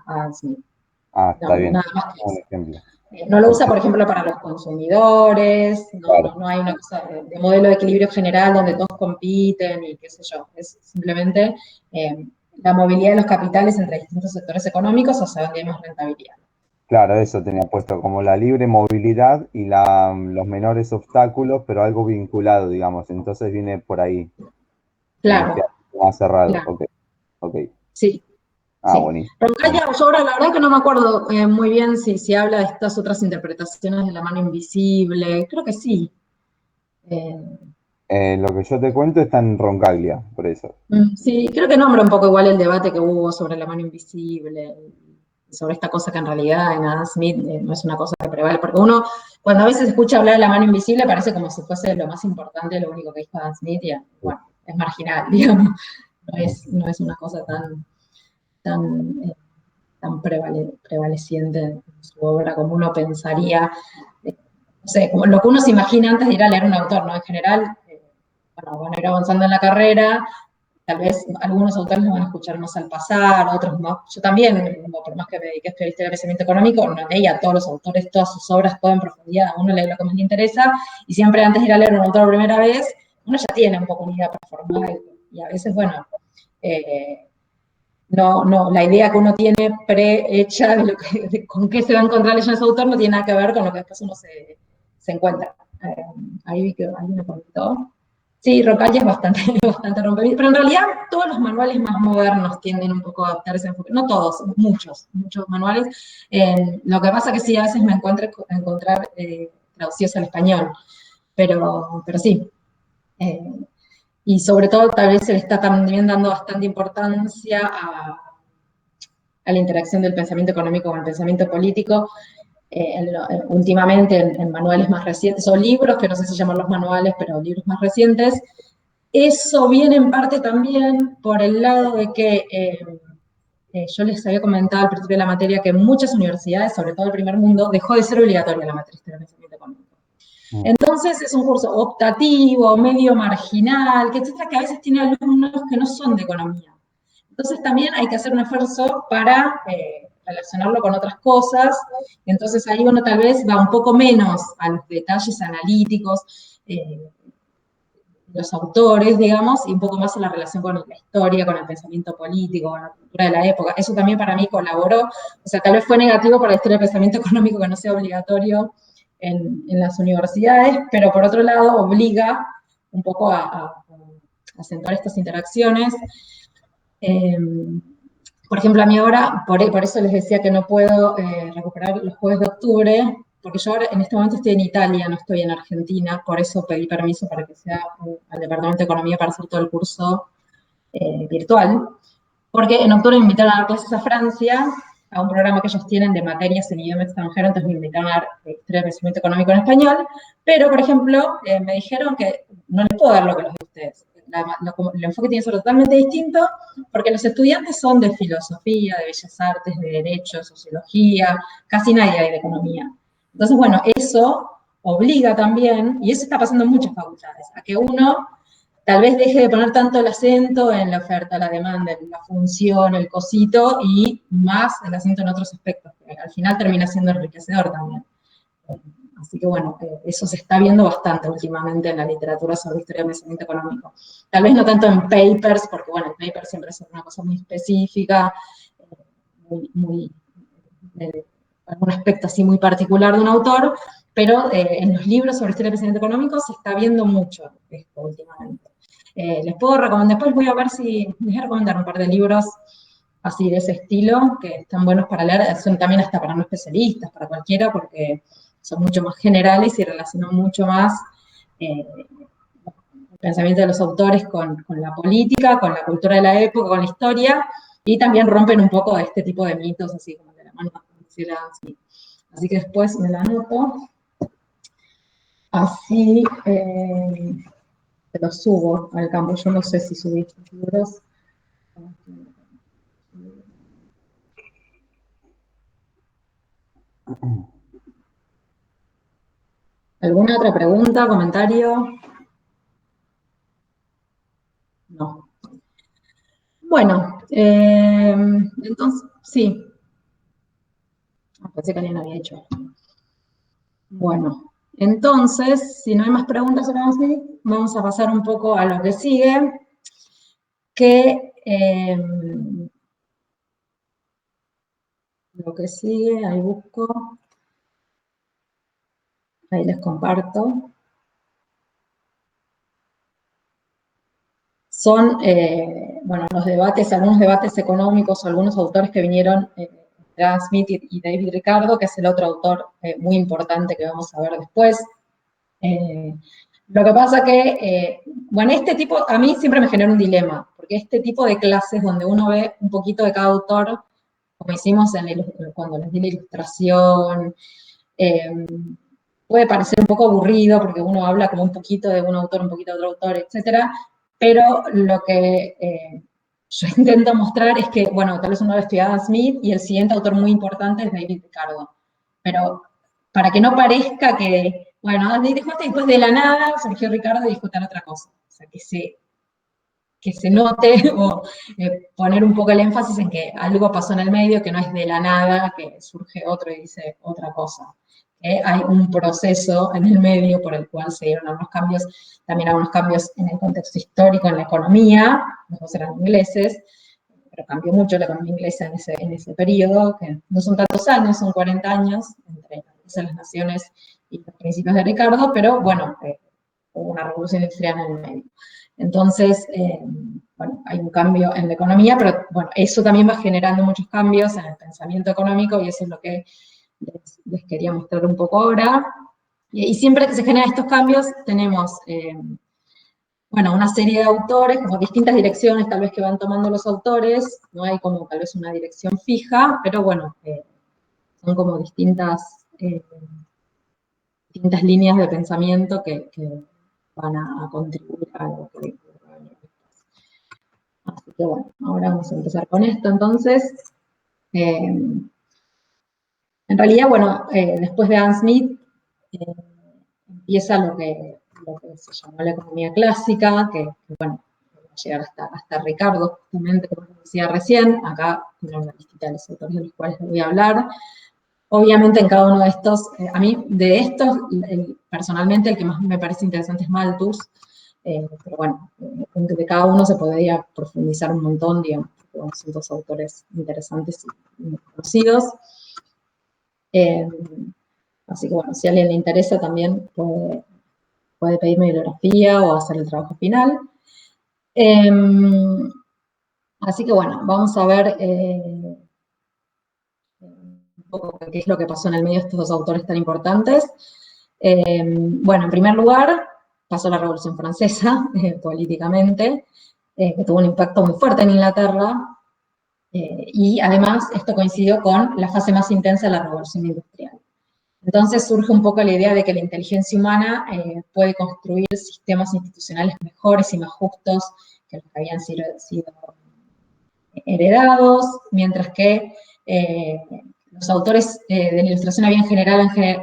Adam Smith. Está bien. Nada más que Un eso. ejemplo. No lo usa, Ok, por ejemplo, para los consumidores, claro, no hay una cosa de modelo de equilibrio general donde todos compiten y qué sé yo. Es simplemente la movilidad de los capitales entre distintos sectores económicos hacia donde hay más rentabilidad. claro, eso tenía puesto como la libre movilidad y los menores obstáculos, pero algo vinculado, digamos. Entonces viene por ahí, en este Claro, ámbito más cerrado. claro, Ok, ok. sí, Ah, sí. buenísimo. Roncaglia, yo ahora la verdad que no me acuerdo muy bien si habla de estas otras interpretaciones de la mano invisible. Creo que sí. Eh, Lo que yo te cuento está en Roncaglia, por eso. Sí, creo que nombra un poco igual el debate que hubo sobre la mano invisible, sobre esta cosa que en realidad en Adam Smith no es una cosa que prevale, porque uno cuando a veces escucha hablar de la mano invisible parece como si fuese lo más importante, lo único que dijo Adam Smith, y bueno, es marginal, digamos, no es una cosa tan, eh, tan prevaleciente en su obra como uno pensaría, no sé, como lo que uno se imagina antes de ir a leer un autor, ¿no? En general, bueno, van a ir avanzando en la carrera. Tal vez algunos autores lo van a escuchar más al pasar, otros más. Yo también, por más que me dediqué a estudiar historia del crecimiento económico, no leía a todos los autores, todas sus obras, todo en profundidad. A uno lee lo que más le interesa, y siempre antes de ir a leer un autor por primera vez, uno ya tiene un poco una idea preformada, y a veces, bueno, no, la idea que uno tiene prehecha de con qué se va a encontrar leyendo ese autor no tiene nada que ver con lo que después uno se encuentra. Ahí vi que alguien me comentó. Sí, Rocalle es bastante, bastante rompevidas, pero en realidad todos los manuales más modernos tienden un poco a adaptar ese enfoque. No todos, muchos manuales. Lo que pasa que sí, a veces me encuentro encontrar traducidos al español, pero sí. Y sobre todo tal vez se le está también dando bastante importancia a la interacción del pensamiento económico con el pensamiento político, últimamente en manuales más recientes, o libros, que no sé si llamarlos manuales, pero libros más recientes. Eso viene en parte también por el lado de que yo les había comentado al principio de la materia que en muchas universidades, sobre todo el primer mundo, dejó de ser obligatoria la materia de pensamiento económico. Entonces es un curso optativo, medio marginal, que a veces tiene alumnos que no son de economía. Entonces también hay que hacer un esfuerzo para relacionarlo con otras cosas. Entonces ahí uno tal vez va un poco menos a los detalles analíticos, los autores, digamos, y un poco más en la relación con la historia, con el pensamiento político, con la cultura de la época. Eso también para mí colaboró. O sea, tal vez fue negativo para la historia del pensamiento económico que no sea obligatorio en las universidades, pero por otro lado obliga un poco a acentuar estas interacciones. Por ejemplo, a mí ahora, por eso les decía que no puedo recuperar los jueves de octubre, porque yo ahora en este momento estoy en Italia, no estoy en Argentina, por eso pedí permiso para que sea al Departamento de Economía para hacer todo el curso virtual, porque en octubre me invitaron a dar clases a Francia, a un programa que ellos tienen de materias en idioma extranjero, entonces me invitaron a dar historia de pensamiento económico en español, pero, por ejemplo, me dijeron que no les puedo dar lo que los de ustedes. El enfoque tiene que ser totalmente distinto, porque los estudiantes son de filosofía, de bellas artes, de derecho, sociología, casi nadie hay de economía. Entonces, bueno, eso obliga también, y eso está pasando en muchas facultades, a que uno tal vez deje de poner tanto el acento en la oferta, la demanda, en la función, el cosito, y más el acento en otros aspectos, que al final termina siendo enriquecedor también. Así que bueno, eso se está viendo bastante últimamente en la literatura sobre historia del pensamiento económico. Tal vez no tanto en papers, porque bueno, el paper siempre es una cosa muy específica, algún aspecto así muy particular de un autor, pero en los libros sobre historia del pensamiento económico se está viendo mucho esto últimamente. Les puedo recomendar, después voy a ver si les voy a recomendar un par de libros así de ese estilo, que están buenos para leer, son también hasta para no especialistas, para cualquiera, porque son mucho más generales y relacionan mucho más el pensamiento de los autores con la política, con la cultura de la época, con la historia, y también rompen un poco este tipo de mitos, así como de la mano, así. Así que después me la anoto. Así te lo subo al campo. Yo no sé si subí estos libros. ¿Alguna otra pregunta, comentario? No. Bueno, entonces, sí. Pensé que alguien había hecho. Bueno, entonces, si no hay más preguntas, vamos a pasar un poco a lo que sigue, que lo que sigue, ahí busco, ahí les comparto. Son, bueno, los debates, algunos debates económicos, algunos autores que vinieron, Adam Smith y David Ricardo, que es el otro autor muy importante que vamos a ver después. Lo que pasa que, bueno, este tipo, a mí siempre me genera un dilema, porque este tipo de clases donde uno ve un poquito de cada autor, como hicimos cuando les di la ilustración, puede parecer un poco aburrido porque uno habla como un poquito de un autor, un poquito de otro autor, etcétera, pero lo que yo intento mostrar es que, bueno, tal vez uno ha estudiado a Smith y el siguiente autor muy importante es David Ricardo, pero para que no parezca que, bueno, dijo esto y después de la nada surgió Ricardo y dijo tal otra cosa, o sea, que se note o poner un poco el énfasis en que algo pasó en el medio, que no es de la nada, que surge otro y dice otra cosa. Hay un proceso en el medio por el cual se dieron algunos cambios, también algunos cambios en el contexto histórico, en la economía, los dos eran ingleses, pero cambió mucho la economía inglesa en ese periodo, que no son tantos años, son 40 años, entre las naciones y los principios de Ricardo, pero bueno, hubo una revolución industrial en el medio. Entonces, bueno, hay un cambio en la economía, pero bueno, eso también va generando muchos cambios en el pensamiento económico y eso es lo que les quería mostrar un poco ahora. Y siempre que se generan estos cambios, tenemos bueno, una serie de autores, como distintas direcciones tal vez que van tomando los autores, no hay como tal vez una dirección fija, pero bueno, son como distintas líneas de pensamiento que van a contribuir a lo que va a venir después. Así que bueno, ahora vamos a empezar con esto entonces. En realidad, bueno, después de Adam Smith, empieza lo que se llamó la economía clásica, que bueno, va a llegar hasta Ricardo, justamente, como decía recién. Acá tengo una listita de los autores de los cuales les voy a hablar. Obviamente en cada uno de estos, a mí de estos, personalmente el que más me parece interesante es Malthus, pero bueno, de cada uno se podría profundizar un montón, digamos, porque bueno, son dos autores interesantes y muy conocidos. Así que bueno, si a alguien le interesa también puede pedirme bibliografía o hacer el trabajo final. Así que bueno, vamos a ver un poco qué es lo que pasó en el medio de estos dos autores tan importantes. Bueno, en primer lugar, pasó la Revolución Francesa, políticamente, que tuvo un impacto muy fuerte en Inglaterra, y además esto coincidió con la fase más intensa de la Revolución Industrial. Entonces surge un poco la idea de que la inteligencia humana puede construir sistemas institucionales mejores y más justos que los que habían sido heredados, mientras que los autores de la Ilustración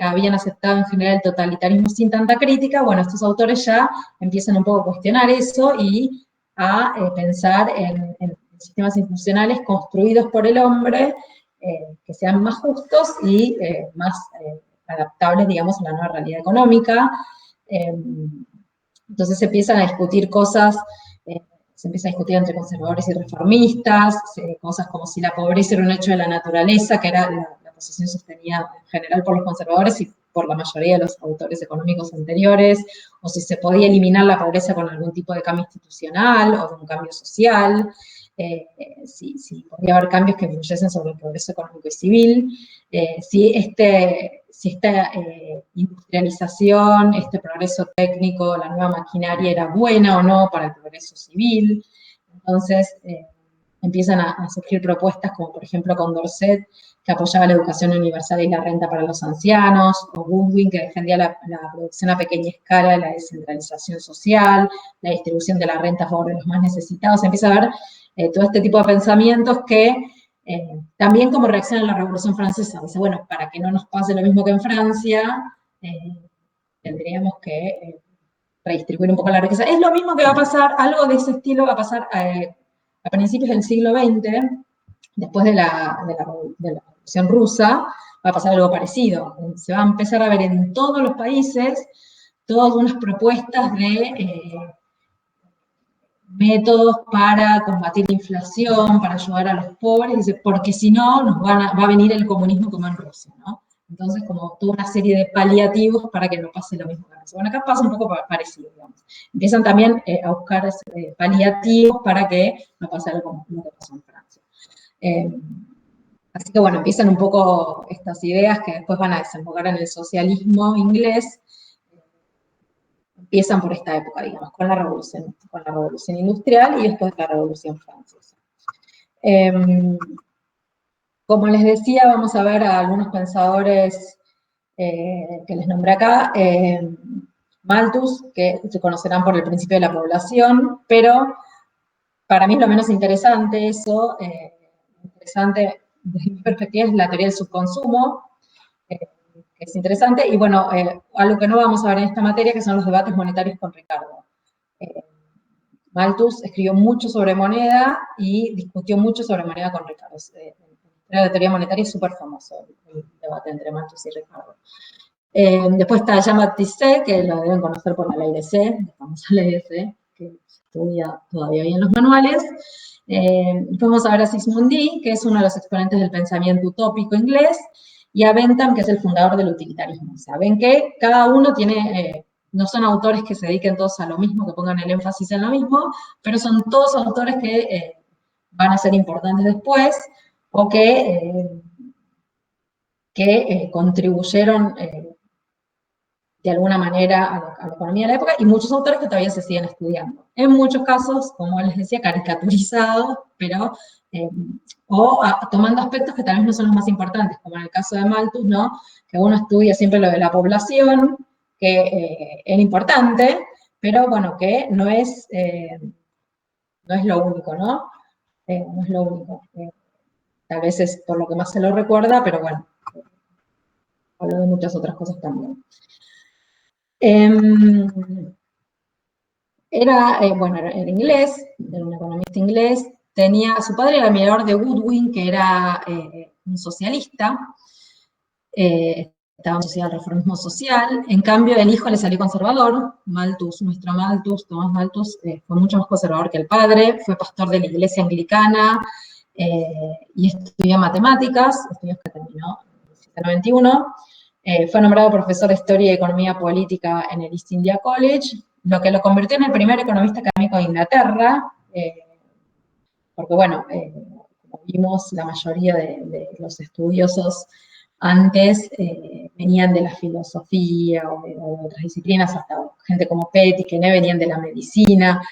habían aceptado en general el totalitarismo sin tanta crítica. Bueno, estos autores ya empiezan un poco a cuestionar eso y a pensar en sistemas institucionales construidos por el hombre que sean más justos y más adaptables, digamos, a la nueva realidad económica. Entonces se empiezan a discutir cosas, se empieza a discutir entre conservadores y reformistas, cosas como si la pobreza era un hecho de la naturaleza, que era la posición sostenida en general por los conservadores y por la mayoría de los autores económicos anteriores, o si se podía eliminar la pobreza con algún tipo de cambio institucional o de un cambio social, si podía haber cambios que influyesen sobre el progreso económico y civil, si esta industrialización, este progreso técnico, la nueva maquinaria era buena o no para el progreso civil. Entonces empiezan a surgir propuestas como por ejemplo Condorcet, que apoyaba la educación universal y la renta para los ancianos, o Goodwin, que defendía la producción a pequeña escala, la descentralización social, la distribución de la renta a favor de los más necesitados. Se empieza a ver todo este tipo de pensamientos que también como reacción a la Revolución Francesa. Dice, bueno, para que no nos pase lo mismo que en Francia, tendríamos que redistribuir un poco la riqueza. Es lo mismo que va a pasar, algo de ese estilo va a pasar a principios del siglo XX, después de la Revolución Rusa, va a pasar algo parecido. Se va a empezar a ver en todos los países todas unas propuestas de métodos para combatir la inflación, para ayudar a los pobres, porque si no va a venir el comunismo como en Rusia, ¿no? Entonces, como toda una serie de paliativos para que no pase lo mismo que en Rusia. Bueno, acá pasa un poco parecido, digamos. Empiezan también a buscar paliativos para que no pase algo como lo que pasó en Francia. Así que bueno, empiezan un poco estas ideas que después van a desembocar en el socialismo inglés. Empiezan por esta época, digamos, con la revolución industrial y después la Revolución Francesa. Como les decía, vamos a ver a algunos pensadores que les nombré acá. Malthus, que se conocerán por el principio de la población, pero para mí es lo menos interesante eso. Interesante desde mi perspectiva es la teoría del subconsumo, que es interesante, y bueno, algo que no vamos a ver en esta materia, que son los debates monetarios con Ricardo. Malthus escribió mucho sobre moneda y discutió mucho sobre moneda con Ricardo. La teoría monetaria es súper famoso, el debate entre Malthus y Ricardo. Después está Jean-Baptiste, que lo deben conocer por la ley de C, la famosa ley de C, que se estudia todavía hoy en los manuales. Después vamos a ver a Sismondi, que es uno de los exponentes del pensamiento utópico inglés, y a Bentham, que es el fundador del utilitarismo. O sea, ven que cada uno tiene, no son autores que se dediquen todos a lo mismo, que pongan el énfasis en lo mismo, pero son todos autores que van a ser importantes después, o que contribuyeron de alguna manera a la economía de la época, y muchos autores que todavía se siguen estudiando. En muchos casos, como les decía, caricaturizados, pero tomando aspectos que tal vez no son los más importantes, como en el caso de Malthus, ¿no? Que uno estudia siempre lo de la población, que era importante, pero bueno, que no es lo único, ¿no? No es lo único. Tal vez es por lo que más se lo recuerda, pero bueno, hablo de muchas otras cosas también. Era inglés, era un economista inglés, su padre era admirador de Goodwin, que era un socialista, estaba asociado al reformismo social. En cambio, el hijo le salió conservador. Malthus, nuestro Malthus, Tomás Malthus, fue mucho más conservador que el padre, fue pastor de la iglesia anglicana y estudió matemáticas, estudios que terminó en 1791. Fue nombrado profesor de Historia y Economía Política en el East India College, lo que lo convirtió en el primer economista académico de Inglaterra, porque bueno, como vimos, la mayoría de los estudiosos antes venían de la filosofía o de otras disciplinas, hasta gente como Petty, que no venían de la medicina,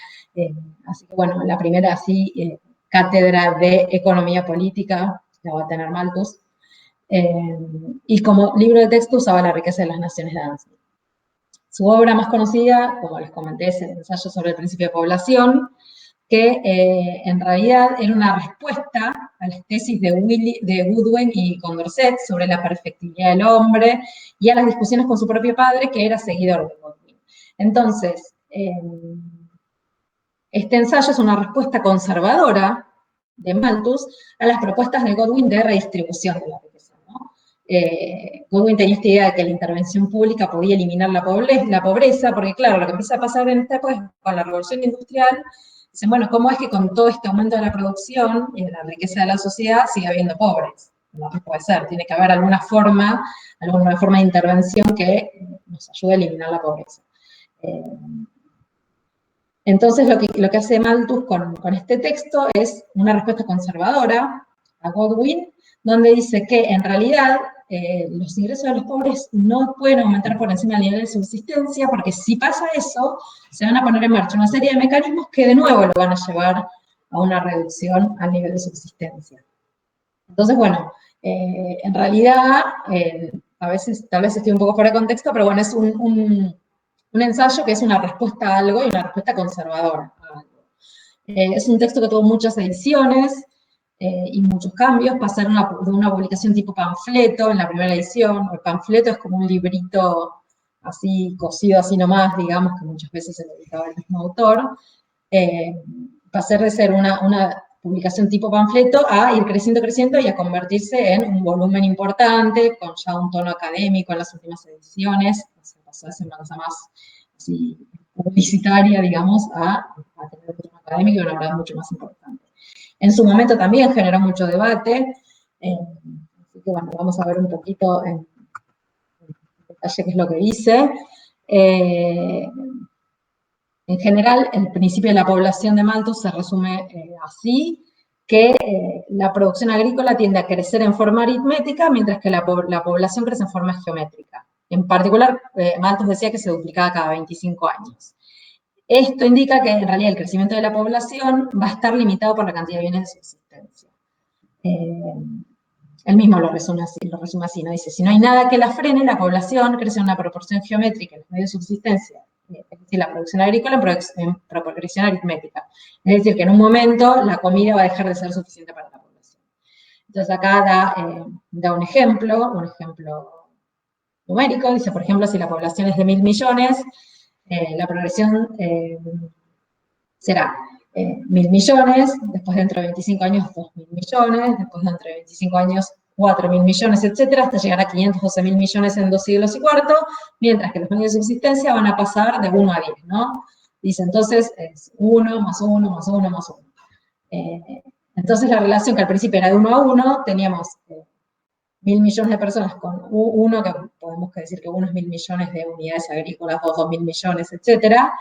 así que bueno, la primera así cátedra de economía política la va a tener Malthus, y como libro de texto usaba La riqueza de las naciones de Adam Smith. Su obra más conocida, como les comenté, es el ensayo sobre el principio de población, que en realidad era una respuesta a las tesis de Goodwin y Condorcet sobre la perfectibilidad del hombre y a las discusiones con su propio padre, que era seguidor de Goodwin. Entonces, este ensayo es una respuesta conservadora de Malthus a las propuestas de Goodwin de redistribución de la riqueza, ¿no? Goodwin tenía esta idea de que la intervención pública podía eliminar la pobreza, porque claro, lo que empieza a pasar en esta época con la revolución industrial, dicen, bueno, ¿cómo es que con todo este aumento de la producción y de la riqueza de la sociedad sigue habiendo pobres? No puede ser, tiene que haber alguna forma de intervención que nos ayude a eliminar la pobreza. Entonces, lo que hace Malthus con este texto es una respuesta conservadora a Godwin, donde dice que en realidad los ingresos de los pobres no pueden aumentar por encima del nivel de subsistencia, porque si pasa eso, se van a poner en marcha una serie de mecanismos que de nuevo lo van a llevar a una reducción al nivel de subsistencia. Entonces, bueno, en realidad, a veces, tal vez estoy un poco fuera de contexto, pero bueno, es un ensayo que es una respuesta a algo y una respuesta conservadora a algo. Es un texto que tuvo muchas ediciones y muchos cambios. Pasaron de una publicación tipo panfleto en la primera edición. El panfleto es como un librito así, cosido así nomás, digamos, que muchas veces se lo editaba el mismo autor. Pasar de ser una publicación tipo panfleto a ir creciendo y a convertirse en un volumen importante, con ya un tono académico en las últimas ediciones. Pasó de ser una cosa más así, publicitaria, digamos, a tener un tono académico y una verdad mucho más importante. En su momento también generó mucho debate, así que bueno, vamos a ver un poquito en detalle qué es lo que dice. En general, el principio de la población de Malthus se resume así, que la producción agrícola tiende a crecer en forma aritmética, mientras que la población crece en forma geométrica. En particular, Malthus decía que se duplicaba cada 25 años. Esto indica que en realidad el crecimiento de la población va a estar limitado por la cantidad de bienes de subsistencia. Él mismo lo resume así, ¿no? Dice, si no hay nada que la frene, la población crece en una proporción geométrica en los medios de subsistencia, es decir, la producción agrícola en progresión aritmética. Es decir, que en un momento la comida va a dejar de ser suficiente para la población. Entonces acá da un ejemplo numérico, dice, por ejemplo, si la población es de 1.000 millones, la progresión será 1.000 millones, después dentro de 25 años 2.000 millones, después dentro de 25 años 4.000 millones, etcétera, hasta llegar a 512.000 millones en 2 siglos y cuarto, mientras que los medios de subsistencia van a pasar de 1 a 10, ¿no? Dice, entonces, es 1 más 1 más 1 más 1. Entonces, la relación que al principio era de 1 a 1, teníamos 1.000 millones de personas con 1, que podemos decir que 1 es 1.000 millones de unidades agrícolas, 2.000 millones, etcétera,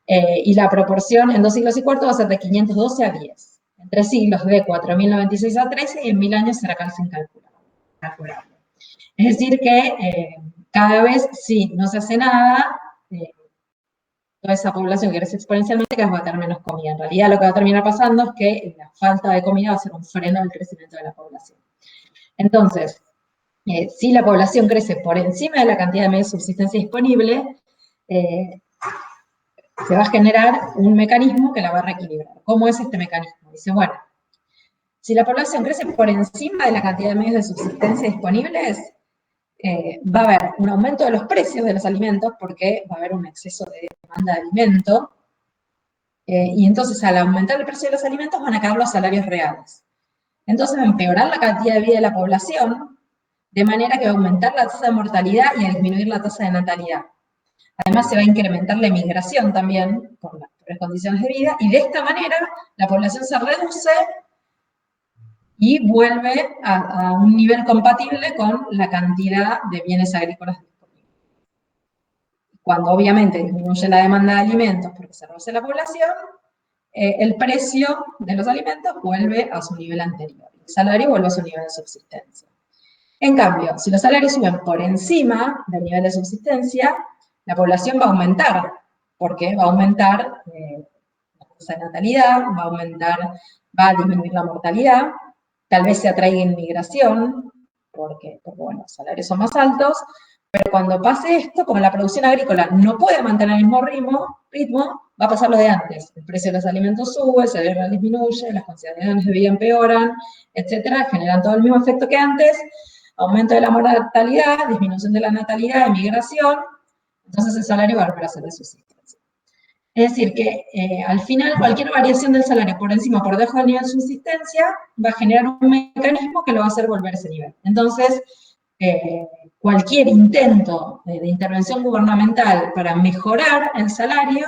y la proporción en 2 siglos y cuarto va a ser de 512 a 10. En 3 siglos de 4.096 a 13 y en 1.000 años será casi incalculable. Es decir que cada vez, si no se hace nada, toda esa población que crece exponencialmente, cada vez va a tener menos comida. En realidad lo que va a terminar pasando es que la falta de comida va a ser un freno al crecimiento de la población. Entonces, si la población crece por encima de la cantidad de medios de subsistencia disponible, se va a generar un mecanismo que la va a reequilibrar. ¿Cómo es este mecanismo? Dice, bueno, si la población crece por encima de la cantidad de medios de subsistencia disponibles, va a haber un aumento de los precios de los alimentos porque va a haber un exceso de demanda de alimento, y entonces al aumentar el precio de los alimentos van a caer los salarios reales. Entonces va a empeorar la calidad de vida de la población, de manera que va a aumentar la tasa de mortalidad y a disminuir la tasa de natalidad. Además se va a incrementar la emigración también por las peores condiciones de vida, y de esta manera la población se reduce y vuelve a un nivel compatible con la cantidad de bienes agrícolas disponibles. Cuando obviamente disminuye la demanda de alimentos porque se reduce la población, el precio de los alimentos vuelve a su nivel anterior, el salario vuelve a su nivel de subsistencia. En cambio, si los salarios suben por encima del nivel de subsistencia, la población va a aumentar, porque va a aumentar la tasa de natalidad, va a disminuir la mortalidad, tal vez se atraiga inmigración, porque bueno, los salarios son más altos, pero cuando pase esto, como la producción agrícola no puede mantener el mismo ritmo, va a pasar lo de antes. El precio de los alimentos sube, el salario real disminuye, las condiciones de vida empeoran, etcétera, generan todo el mismo efecto que antes, aumento de la mortalidad, disminución de la natalidad, emigración, entonces el salario va a volver a ser de subsistencia. Es decir, que al final cualquier variación del salario por encima o por debajo del nivel de subsistencia va a generar un mecanismo que lo va a hacer volver a ese nivel. Entonces, cualquier intento de intervención gubernamental para mejorar el salario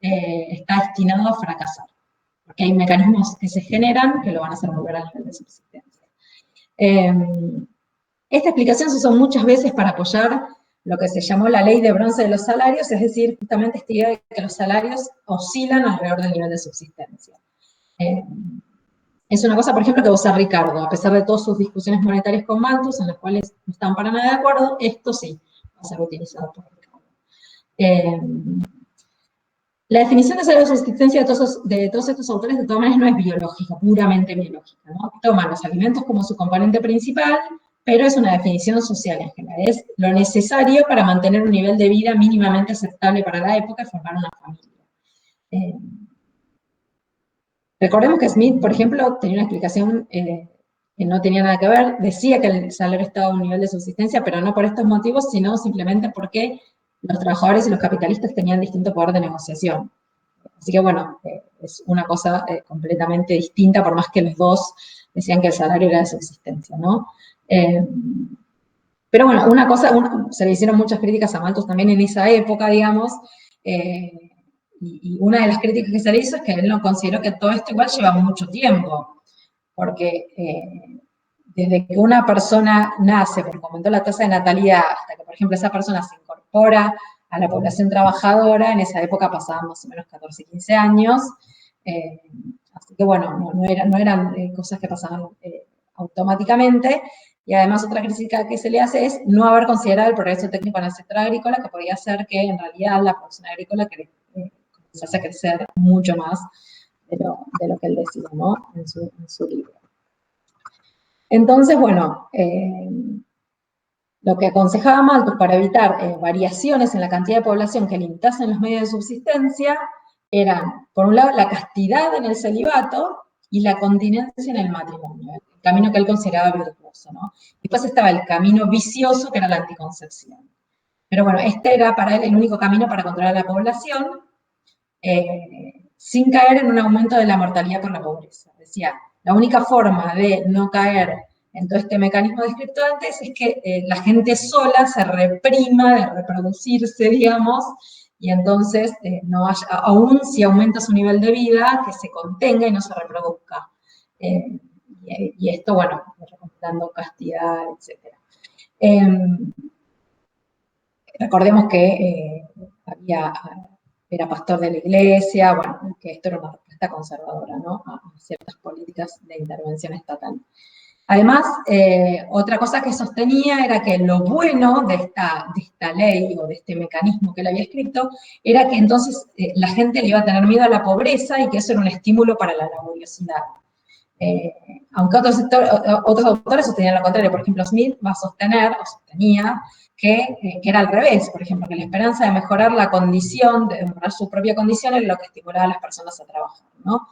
está destinado a fracasar, porque hay mecanismos que se generan que lo van a hacer volver al nivel de subsistencia. Esta explicación se usó muchas veces para apoyar lo que se llamó la ley de bronce de los salarios, es decir, justamente esta idea de que los salarios oscilan alrededor del nivel de subsistencia. Es una cosa, por ejemplo, que usa Ricardo, a pesar de todas sus discusiones monetarias con Malthus, en las cuales no están para nada de acuerdo, esto sí va a ser utilizado por Ricardo. La definición de salario de subsistencia de todos estos autores, de todas maneras, no es biológica, puramente biológica, ¿no? Toman los alimentos como su componente principal, pero es una definición social en general. Es lo necesario para mantener un nivel de vida mínimamente aceptable para la época y formar una familia. Recordemos que Smith, por ejemplo, tenía una explicación que no tenía nada que ver, decía que el salario estaba a un nivel de subsistencia, pero no por estos motivos, sino simplemente porque los trabajadores y los capitalistas tenían distinto poder de negociación. Así que bueno, es una cosa completamente distinta, por más que los dos decían que el salario era de subsistencia, ¿no? Pero bueno, una cosa, se le hicieron muchas críticas a Malthus también en esa época, digamos, y una de las críticas que se le hizo es que él no consideró que todo esto igual lleva mucho tiempo, porque desde que una persona nace, porque aumentó la tasa de natalidad, hasta que, por ejemplo, esa persona se incorpora a la población trabajadora, en esa época pasaban más o menos 14, 15 años, así que bueno, no eran cosas que pasaban automáticamente, y además otra crítica que se le hace es no haber considerado el progreso técnico en el sector agrícola, que podría hacer que en realidad la producción agrícola comenzase a crecer mucho más de lo que él decía, ¿no? En su libro. Entonces, bueno, lo que aconsejaba Malthus para evitar variaciones en la cantidad de población que limitasen los medios de subsistencia eran, por un lado, la castidad en el celibato y la continencia en el matrimonio, el camino que él consideraba virtuoso, ¿no? Después estaba el camino vicioso, que era la anticoncepción. Pero bueno, este era para él el único camino para controlar la población, sin caer en un aumento de la mortalidad por la pobreza. Decía, la única forma de no caer en todo este mecanismo descrito antes es que la gente sola se reprima de reproducirse, digamos, y entonces no haya, aún si aumenta su nivel de vida, que se contenga y no se reproduzca. Y esto, bueno, recomendando castidad, etc. Recordemos que era pastor de la iglesia, bueno, que esto era una respuesta conservadora, ¿no? A ciertas políticas de intervención estatal. Además, otra cosa que sostenía era que lo bueno de esta ley o de este mecanismo que él había escrito era que entonces la gente le iba a tener miedo a la pobreza y que eso era un estímulo para la laboriosidad. Aunque otros autores sostenían lo contrario. Por ejemplo, Smith va a sostener, o sostenía, que era al revés. Por ejemplo, que la esperanza de mejorar la condición, de mejorar su propia condición, es lo que estimulaba a las personas a trabajar, ¿no?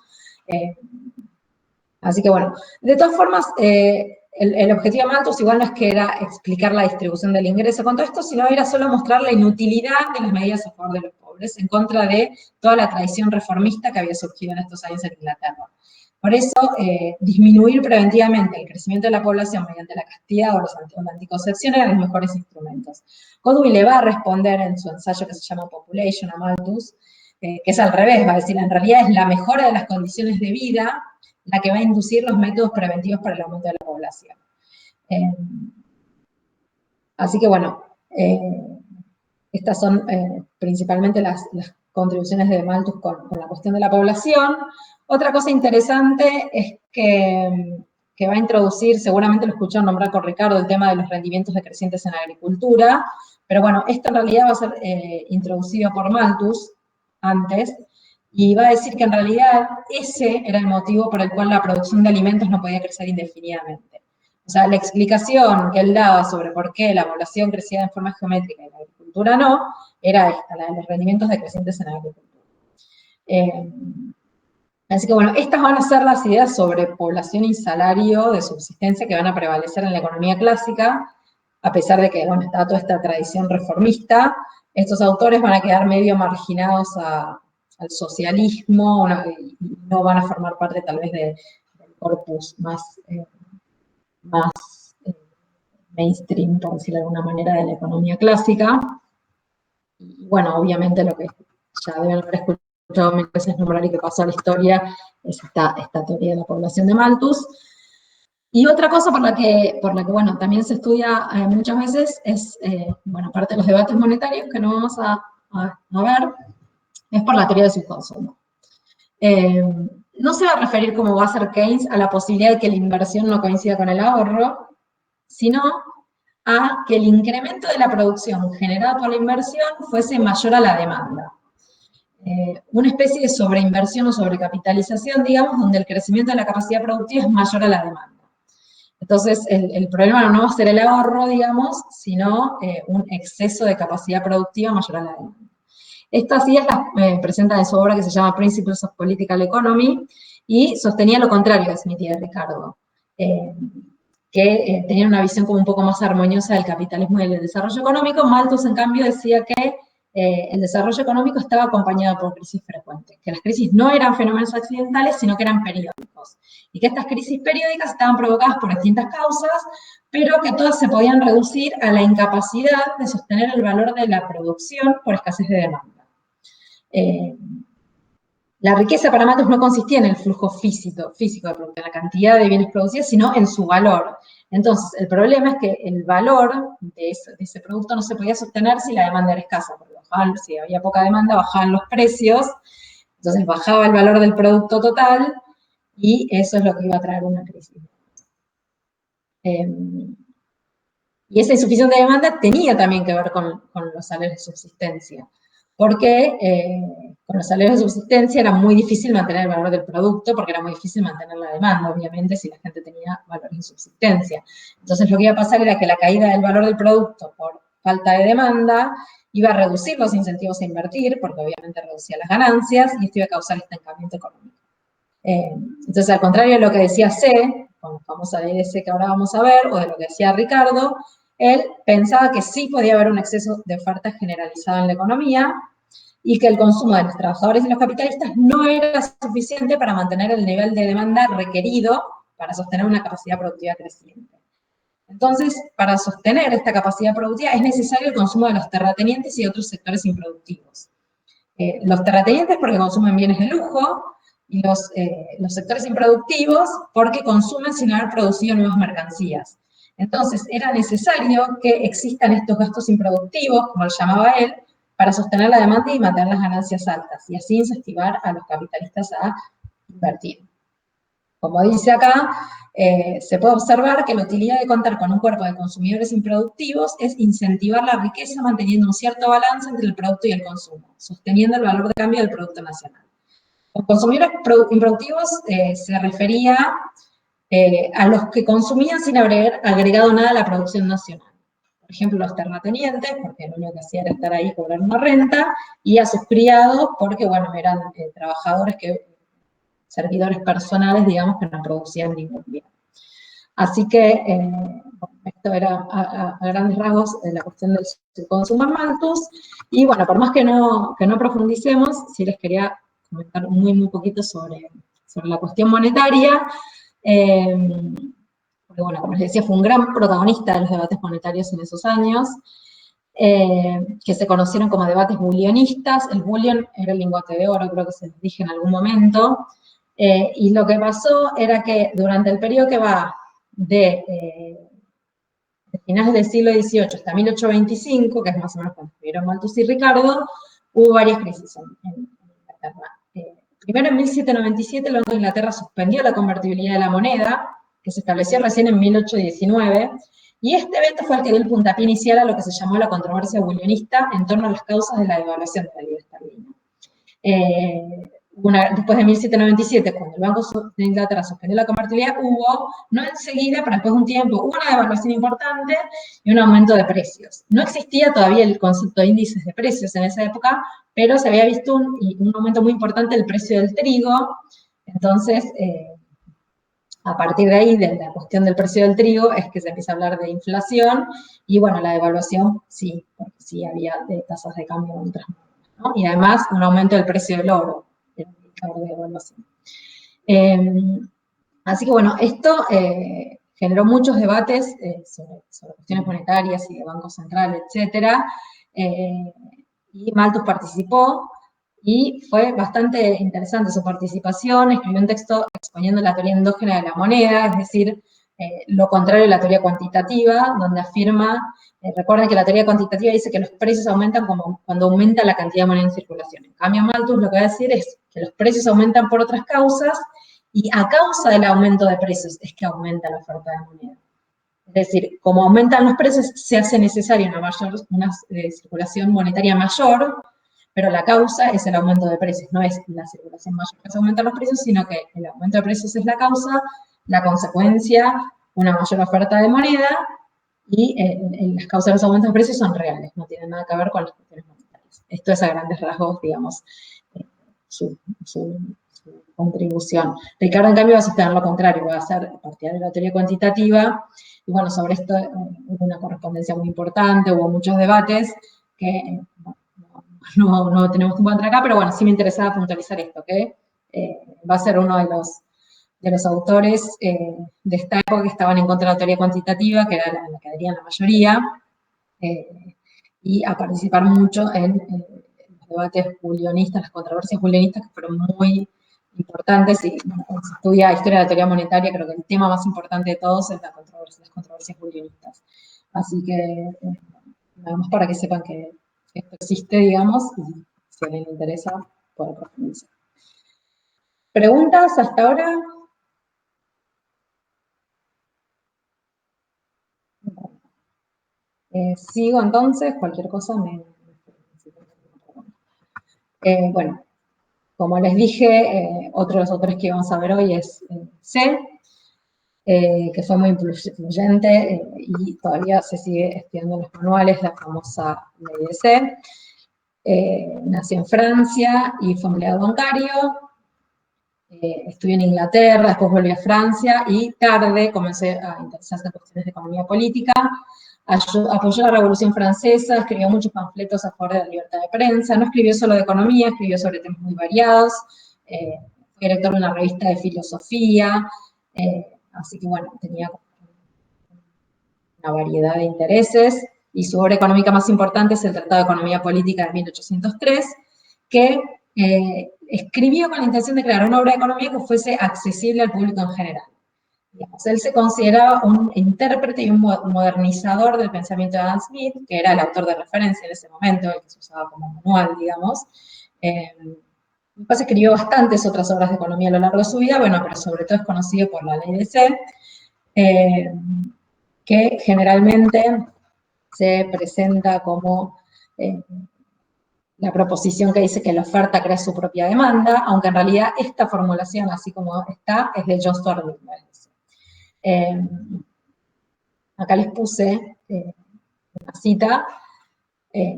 Así que bueno, de todas formas, el objetivo de Malthus igual no es que era explicar la distribución del ingreso con todo esto, sino era solo mostrar la inutilidad de las medidas a favor de los pobres, en contra de toda la tradición reformista que había surgido en estos años en Inglaterra. Por eso, disminuir preventivamente el crecimiento de la población mediante la castidad o la anticoncepción eran los mejores instrumentos. Godwin le va a responder en su ensayo que se llama Population a Malthus, que es al revés, va a decir, en realidad es la mejora de las condiciones de vida la que va a inducir los métodos preventivos para el aumento de la población. Así que bueno, estas son principalmente las contribuciones de Malthus con la cuestión de la población. Otra cosa interesante es que va a introducir, seguramente lo escucharon nombrar con Ricardo, el tema de los rendimientos decrecientes en la agricultura, pero bueno, esto en realidad va a ser introducido por Malthus antes, y va a decir que en realidad ese era el motivo por el cual la producción de alimentos no podía crecer indefinidamente. O sea, la explicación que él daba sobre por qué la población crecía de forma geométrica y la agricultura no, era esta, la de los rendimientos decrecientes en la agricultura. Así que bueno, estas van a ser las ideas sobre población y salario de subsistencia que van a prevalecer en la economía clásica, a pesar de que, bueno, está toda esta tradición reformista. Estos autores van a quedar medio marginados al socialismo, y no van a formar parte tal vez del corpus más mainstream, por decirlo de alguna manera, de la economía clásica. Y bueno, obviamente lo que ya deben haber escuchado mil veces nombrar y que pasó a la historia es esta teoría de la población de Malthus. Y otra cosa por la que bueno, también se estudia muchas veces es, bueno, aparte de los debates monetarios que no vamos a ver, es por la teoría del subconsumo. No se va a referir, como va a hacer Keynes, a la posibilidad de que la inversión no coincida con el ahorro, sino a que el incremento de la producción generada por la inversión fuese mayor a la demanda. Una especie de sobreinversión o sobrecapitalización, digamos, donde el crecimiento de la capacidad productiva es mayor a la demanda. Entonces, el problema no va a ser el ahorro, digamos, sino un exceso de capacidad productiva mayor a la demanda. Estas ideas las presenta en su obra que se llama Principles of Political Economy, y sostenía lo contrario de Smith y de Ricardo, que tenían una visión como un poco más armoniosa del capitalismo y del desarrollo económico. Malthus, en cambio, decía que el desarrollo económico estaba acompañado por crisis frecuentes, que las crisis no eran fenómenos accidentales, sino que eran periódicos, y que estas crisis periódicas estaban provocadas por distintas causas, pero que todas se podían reducir a la incapacidad de sostener el valor de la producción por escasez de demanda. La riqueza para Malthus no consistía en el flujo físico de producción, en la cantidad de bienes producidos, sino en su valor. Entonces, el problema es que el valor de ese producto no se podía sostener si la demanda era escasa, porque si había poca demanda, bajaban los precios, entonces bajaba el valor del producto total, y eso es lo que iba a traer una crisis. Y esa insuficiencia de demanda tenía también que ver con los salarios de subsistencia, porque con los salarios de subsistencia era muy difícil mantener el valor del producto, porque era muy difícil mantener la demanda, obviamente, si la gente tenía valores de subsistencia. Entonces, lo que iba a pasar era que la caída del valor del producto por falta de demanda iba a reducir los incentivos a invertir, porque obviamente reducía las ganancias, y esto iba a causar estancamiento económico. Entonces, al contrario de lo que decía C, con la famosa ley de C que ahora vamos a ver, o de lo que decía Ricardo, él pensaba que sí podía haber un exceso de oferta generalizada en la economía, y que el consumo de los trabajadores y los capitalistas no era suficiente para mantener el nivel de demanda requerido para sostener una capacidad productiva creciente. Entonces, para sostener esta capacidad productiva es necesario el consumo de los terratenientes y otros sectores improductivos. Los terratenientes porque consumen bienes de lujo, y los sectores improductivos porque consumen sin haber producido nuevas mercancías. Entonces, era necesario que existan estos gastos improductivos, como lo llamaba él, para sostener la demanda y mantener las ganancias altas, y así incentivar a los capitalistas a invertir. como dice acá, se puede observar que la utilidad de contar con un cuerpo de consumidores improductivos es incentivar la riqueza manteniendo un cierto balance entre el producto y el consumo, sosteniendo el valor de cambio del Producto Nacional. Los consumidores improductivos se refería a los que consumían sin haber agregado nada a la producción nacional. Por ejemplo, los terratenientes, porque lo único que hacían era estar ahí y cobrar una renta, y a sus criados, porque, bueno, eran trabajadores servidores personales, digamos, que no producían ningún bien. Así que, esto era a grandes rasgos la cuestión del consumo malthus, y bueno, por más que no profundicemos, sí les quería comentar muy poquito sobre la cuestión monetaria, porque bueno, como les decía, fue un gran protagonista de los debates monetarios en esos años, que se conocieron como debates bullionistas. El bullion era el lingote de oro, creo que se les dije en algún momento, y lo que pasó era que durante el periodo que va de finales del siglo XVIII hasta 1825, que es más o menos cuando estuvieron Malthus y Ricardo, hubo varias crisis en Inglaterra. Primero, en 1797, el Banco de Inglaterra suspendió la convertibilidad de la moneda, que se estableció recién en 1819, y este evento fue el que dio el puntapié inicial a lo que se llamó la controversia bullionista en torno a las causas de la devaluación de la libra esterlina. Después de 1797, cuando el Banco de Inglaterra suspendió la convertibilidad, no enseguida, pero después de un tiempo, hubo una devaluación importante y un aumento de precios. No existía todavía el concepto de índices de precios en esa época, pero se había visto un aumento muy importante del precio del trigo. Entonces, a partir de ahí, de la cuestión del precio del trigo, es que se empieza a hablar de inflación, y bueno, la devaluación sí, porque sí había tasas de cambio en otras monedas, ¿no? Y además un aumento del precio del oro, el indicador de devaluación. Así que bueno, esto generó muchos debates sobre cuestiones monetarias y de Banco Central, etcétera, y Malthus participó, y fue bastante interesante su participación. Escribió un texto exponiendo la teoría endógena de la moneda, es decir, lo contrario de la teoría cuantitativa, donde afirma, recuerden que la teoría cuantitativa dice que los precios aumentan cuando aumenta la cantidad de moneda en circulación. En cambio, Malthus lo que va a decir es que los precios aumentan por otras causas, y a causa del aumento de precios es que aumenta la oferta de moneda. Es decir, como aumentan los precios, se hace necesaria una circulación monetaria mayor, pero la causa es el aumento de precios, no es la circulación mayor que se aumentan los precios, sino que el aumento de precios es la causa, la consecuencia, una mayor oferta de moneda, y las causas de los aumentos de precios son reales, no tienen nada que ver con las cuestiones monetarias. Esto es a grandes rasgos, digamos, su contribución. Ricardo, en cambio, va a sostener lo contrario, va a ser partidario de la teoría cuantitativa, y bueno, sobre esto hubo una correspondencia muy importante, hubo muchos debates que no tenemos tiempo de entrar acá, pero bueno, sí me interesaba puntualizar esto, que va a ser uno de los autores de esta época que estaban en contra de la teoría cuantitativa, que era la que adherían la mayoría, y a participar mucho en los debates bullionistas, las controversias bullionistas, que fueron muy importantes. Y bueno, cuando se estudia historia de la teoría monetaria, creo que el tema más importante de todos es las controversias bullionistas. Así que, nada más para que sepan que esto existe, digamos, y si a alguien le interesa, puede profundizar. ¿Preguntas hasta ahora? Sigo entonces, cualquier cosa bueno, como les dije, otro de los autores que vamos a ver hoy es C, que fue muy influyente y todavía se sigue estudiando en los manuales, la famosa ley de C. Nació en Francia y fue empleado bancario. Estudió en Inglaterra, después volvió a Francia, y tarde comenzó a interesarse en cuestiones de economía política. Apoyó la Revolución Francesa, escribió muchos panfletos a favor de la libertad de prensa. No escribió solo de economía, escribió sobre temas muy variados. Fue director de una revista de filosofía, así que bueno, tenía una variedad de intereses, y su obra económica más importante es el Tratado de Economía Política de 1803, que escribió con la intención de crear una obra de economía que fuese accesible al público en general. Digamos, él se consideraba un intérprete y un modernizador del pensamiento de Adam Smith, que era el autor de referencia en ese momento, el que se usaba como manual, digamos, Después escribió bastantes otras obras de economía a lo largo de su vida, bueno, pero sobre todo es conocido por la ley de C, que generalmente se presenta como la proposición que dice que la oferta crea su propia demanda, aunque en realidad esta formulación, así como está, es de John Stuart Mill. Acá les puse una cita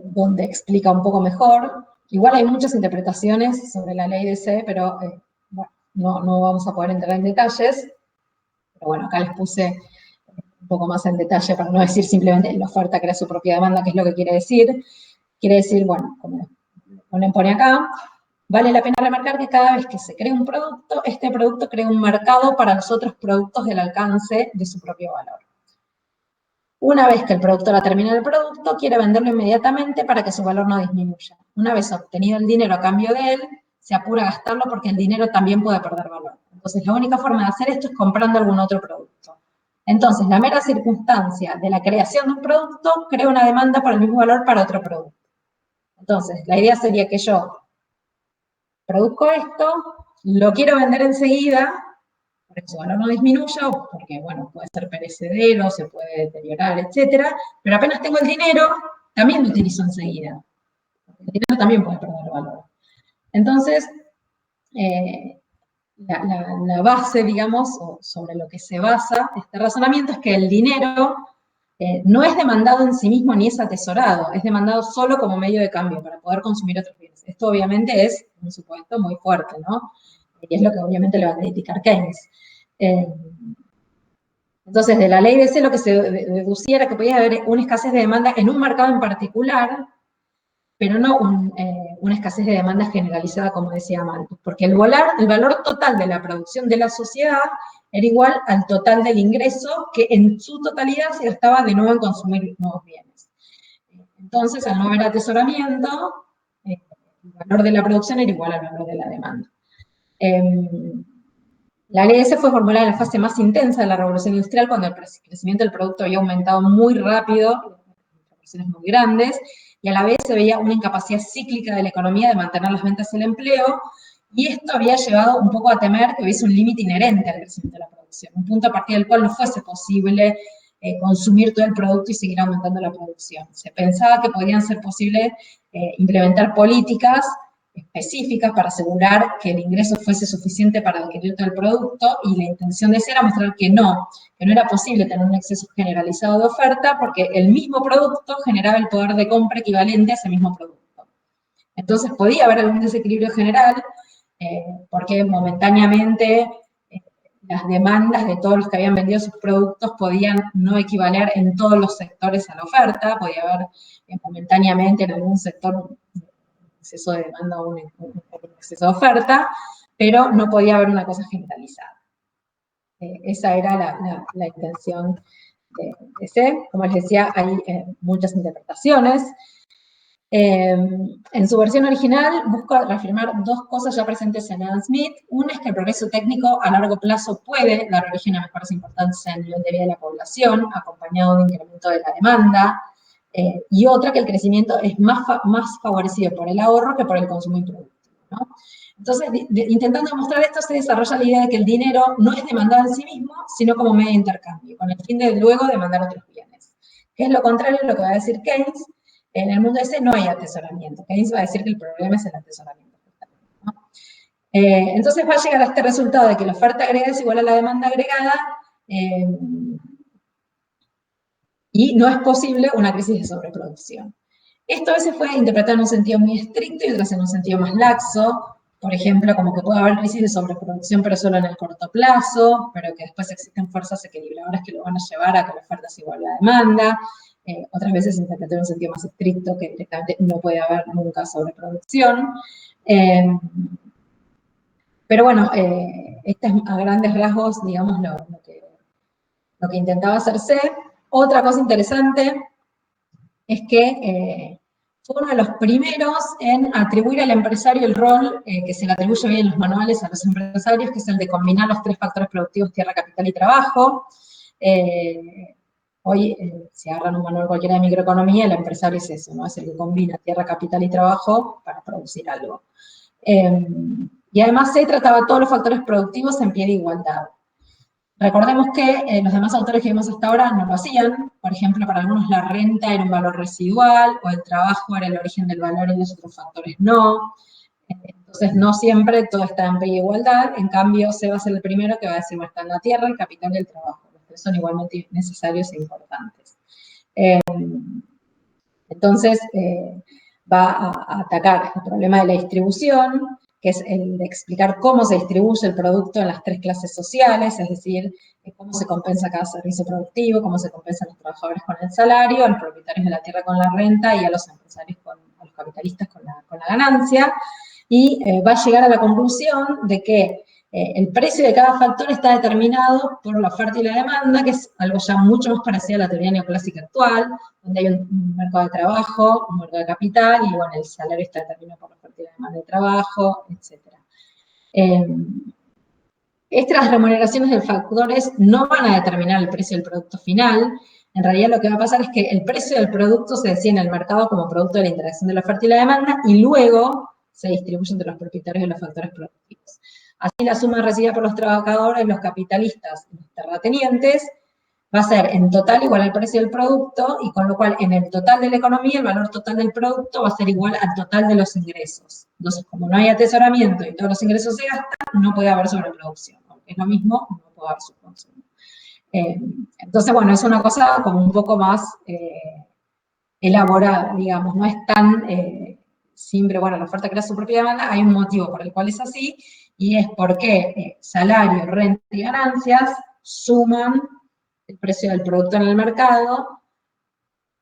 donde explica un poco mejor. Igual hay muchas interpretaciones sobre la ley de C, pero bueno, no vamos a poder entrar en detalles. Pero bueno, acá les puse un poco más en detalle para no decir simplemente la oferta crea su propia demanda, que es lo que quiere decir. Quiere decir, bueno, como pone acá, vale la pena remarcar que cada vez que se crea un producto, este producto crea un mercado para los otros productos del alcance de su propio valor. Una vez que el productor ha terminado el producto, quiere venderlo inmediatamente para que su valor no disminuya. Una vez obtenido el dinero a cambio de él, se apura a gastarlo porque el dinero también puede perder valor. Entonces, la única forma de hacer esto es comprando algún otro producto. Entonces, la mera circunstancia de la creación de un producto crea una demanda por el mismo valor para otro producto. Entonces, la idea sería que yo produzco esto, lo quiero vender enseguida, para que su valor no disminuya, o porque, bueno, puede ser perecedero, se puede deteriorar, etcétera, pero apenas tengo el dinero, también lo utilizo enseguida. El dinero también puede perder valor. Entonces, la base, digamos, o sobre lo que se basa este razonamiento es que el dinero no es demandado en sí mismo ni es atesorado, es demandado solo como medio de cambio para poder consumir otros bienes. Esto obviamente es un supuesto muy fuerte, ¿no? Y es lo que obviamente le va a criticar Keynes. Entonces, de la ley de C lo que se deducía era que podía haber una escasez de demanda en un mercado en particular, pero no una escasez de demanda generalizada, como decía Malthus, porque el valor total de la producción de la sociedad era igual al total del ingreso, que en su totalidad se gastaba de nuevo en consumir nuevos bienes. Entonces, al no haber atesoramiento, el valor de la producción era igual al valor de la demanda. La ley de C fue formulada en la fase más intensa de la revolución industrial, cuando el crecimiento del producto había aumentado muy rápido, proporciones muy grandes, y a la vez se veía una incapacidad cíclica de la economía de mantener las ventas y el empleo, y esto había llevado un poco a temer que hubiese un límite inherente al crecimiento de la producción, un punto a partir del cual no fuese posible consumir todo el producto y seguir aumentando la producción. Se pensaba que podían ser posibles implementar políticas específicas para asegurar que el ingreso fuese suficiente para adquirir todo el producto, y la intención de ese era mostrar que no era posible tener un exceso generalizado de oferta porque el mismo producto generaba el poder de compra equivalente a ese mismo producto. Entonces podía haber algún desequilibrio general porque momentáneamente las demandas de todos los que habían vendido sus productos podían no equivaler en todos los sectores a la oferta, podía haber momentáneamente en algún sector exceso de demanda o un exceso de oferta, pero no podía haber una cosa generalizada. Esa era la intención de C. Como les decía, hay muchas interpretaciones. En su versión original busca reafirmar dos cosas ya presentes en Adam Smith. Una es que el progreso técnico a largo plazo puede dar origen a mejoras importantes en el nivel de vida de la población, acompañado de un incremento de la demanda, y otra que el crecimiento es más favorecido por el ahorro que por el consumo improductivo, ¿no? Entonces, intentando demostrar esto, se desarrolla la idea de que el dinero no es demandado en sí mismo, sino como medio de intercambio, con el fin de luego demandar otros bienes. Que es lo contrario de lo que va a decir Keynes. En el mundo ese no hay atesoramiento. Keynes va a decir que el problema es el atesoramiento, ¿no? Entonces va a llegar a este resultado de que la oferta agregada es igual a la demanda agregada, y no es posible una crisis de sobreproducción. Esto a veces fue interpretado en un sentido muy estricto y otras en un sentido más laxo. Por ejemplo, como que puede haber crisis de sobreproducción, pero solo en el corto plazo, pero que después existen fuerzas equilibradoras que lo van a llevar a que la oferta sea igual a la demanda. Otras veces se interpretó en un sentido más estricto, que directamente no puede haber nunca sobreproducción. Pero bueno, este es a grandes rasgos, digamos, lo que intentaba hacerse. Otra cosa interesante es que fue uno de los primeros en atribuir al empresario el rol que se le atribuye hoy en los manuales a los empresarios, que es el de combinar los tres factores productivos: tierra, capital y trabajo. Hoy, si agarran un manual cualquiera de microeconomía, el empresario es eso, ¿no? Es el que combina tierra, capital y trabajo para producir algo. Y además se trataba todos los factores productivos en pie de igualdad. Recordemos que los demás autores que vimos hasta ahora no lo hacían. Por ejemplo, para algunos la renta era un valor residual, o el trabajo era el origen del valor y los otros factores no. Entonces, no siempre todo está en pie de igualdad. En cambio, se va a ser el primero que va a decir, bueno, está en la tierra, el capital y el trabajo. Los tres son igualmente necesarios e importantes. Entonces, va a atacar el problema de la distribución, que es el de explicar cómo se distribuye el producto en las tres clases sociales, es decir, cómo se compensa cada servicio productivo, cómo se compensan los trabajadores con el salario, a los propietarios de la tierra con la renta y a los empresarios, a los capitalistas con la ganancia, y va a llegar a la conclusión de que el precio de cada factor está determinado por la oferta y la demanda, que es algo ya mucho más parecido a la teoría neoclásica actual, donde hay un mercado de trabajo, un mercado de capital, y bueno, el salario está determinado por la oferta y la demanda de trabajo, etc. Estas remuneraciones de factores no van a determinar el precio del producto final. En realidad lo que va a pasar es que el precio del producto se decide en el mercado como producto de la interacción de la oferta y la demanda, y luego se distribuye entre los propietarios de los factores productivos. Así la suma recibida por los trabajadores, los capitalistas y los terratenientes va a ser en total igual al precio del producto, y con lo cual en el total de la economía el valor total del producto va a ser igual al total de los ingresos. Entonces, como no hay atesoramiento y todos los ingresos se gastan, no puede haber sobreproducción. Aunque es lo mismo, no puede haber subconsumo. Entonces, bueno, es una cosa como un poco más elaborada, digamos, no es tan simple. Bueno, la oferta crea su propia demanda, hay un motivo por el cual es así, y es porque salario, renta y ganancias suman el precio del producto en el mercado,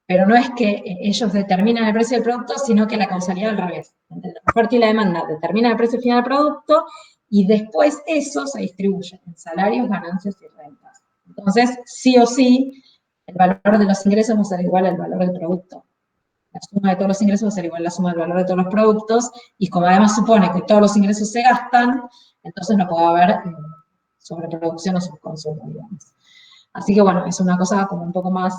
pero no es que ellos determinan el precio del producto, sino que la causalidad al revés. La oferta y la demanda determinan el precio final del producto, y después eso se distribuye en salarios, ganancias y rentas. Entonces, sí o sí, el valor de los ingresos va a ser igual al valor del producto. La suma de todos los ingresos va a ser igual a la suma del valor de todos los productos, y como además supone que todos los ingresos se gastan, entonces no puede haber sobreproducción o subconsumo, digamos. Así que bueno, es una cosa como un poco más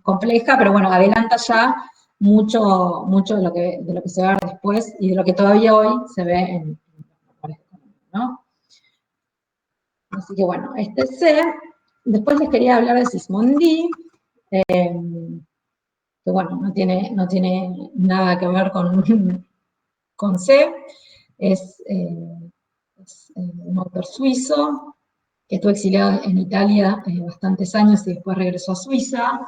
compleja, pero bueno, adelanta ya mucho de lo que se va a ver después y de lo que todavía hoy se ve en los manuales económicos, ¿no? Así que bueno, C. Después les quería hablar de Sismondi, que bueno, no tiene nada que ver con C. Es un autor suizo que estuvo exiliado en Italia bastantes años y después regresó a Suiza.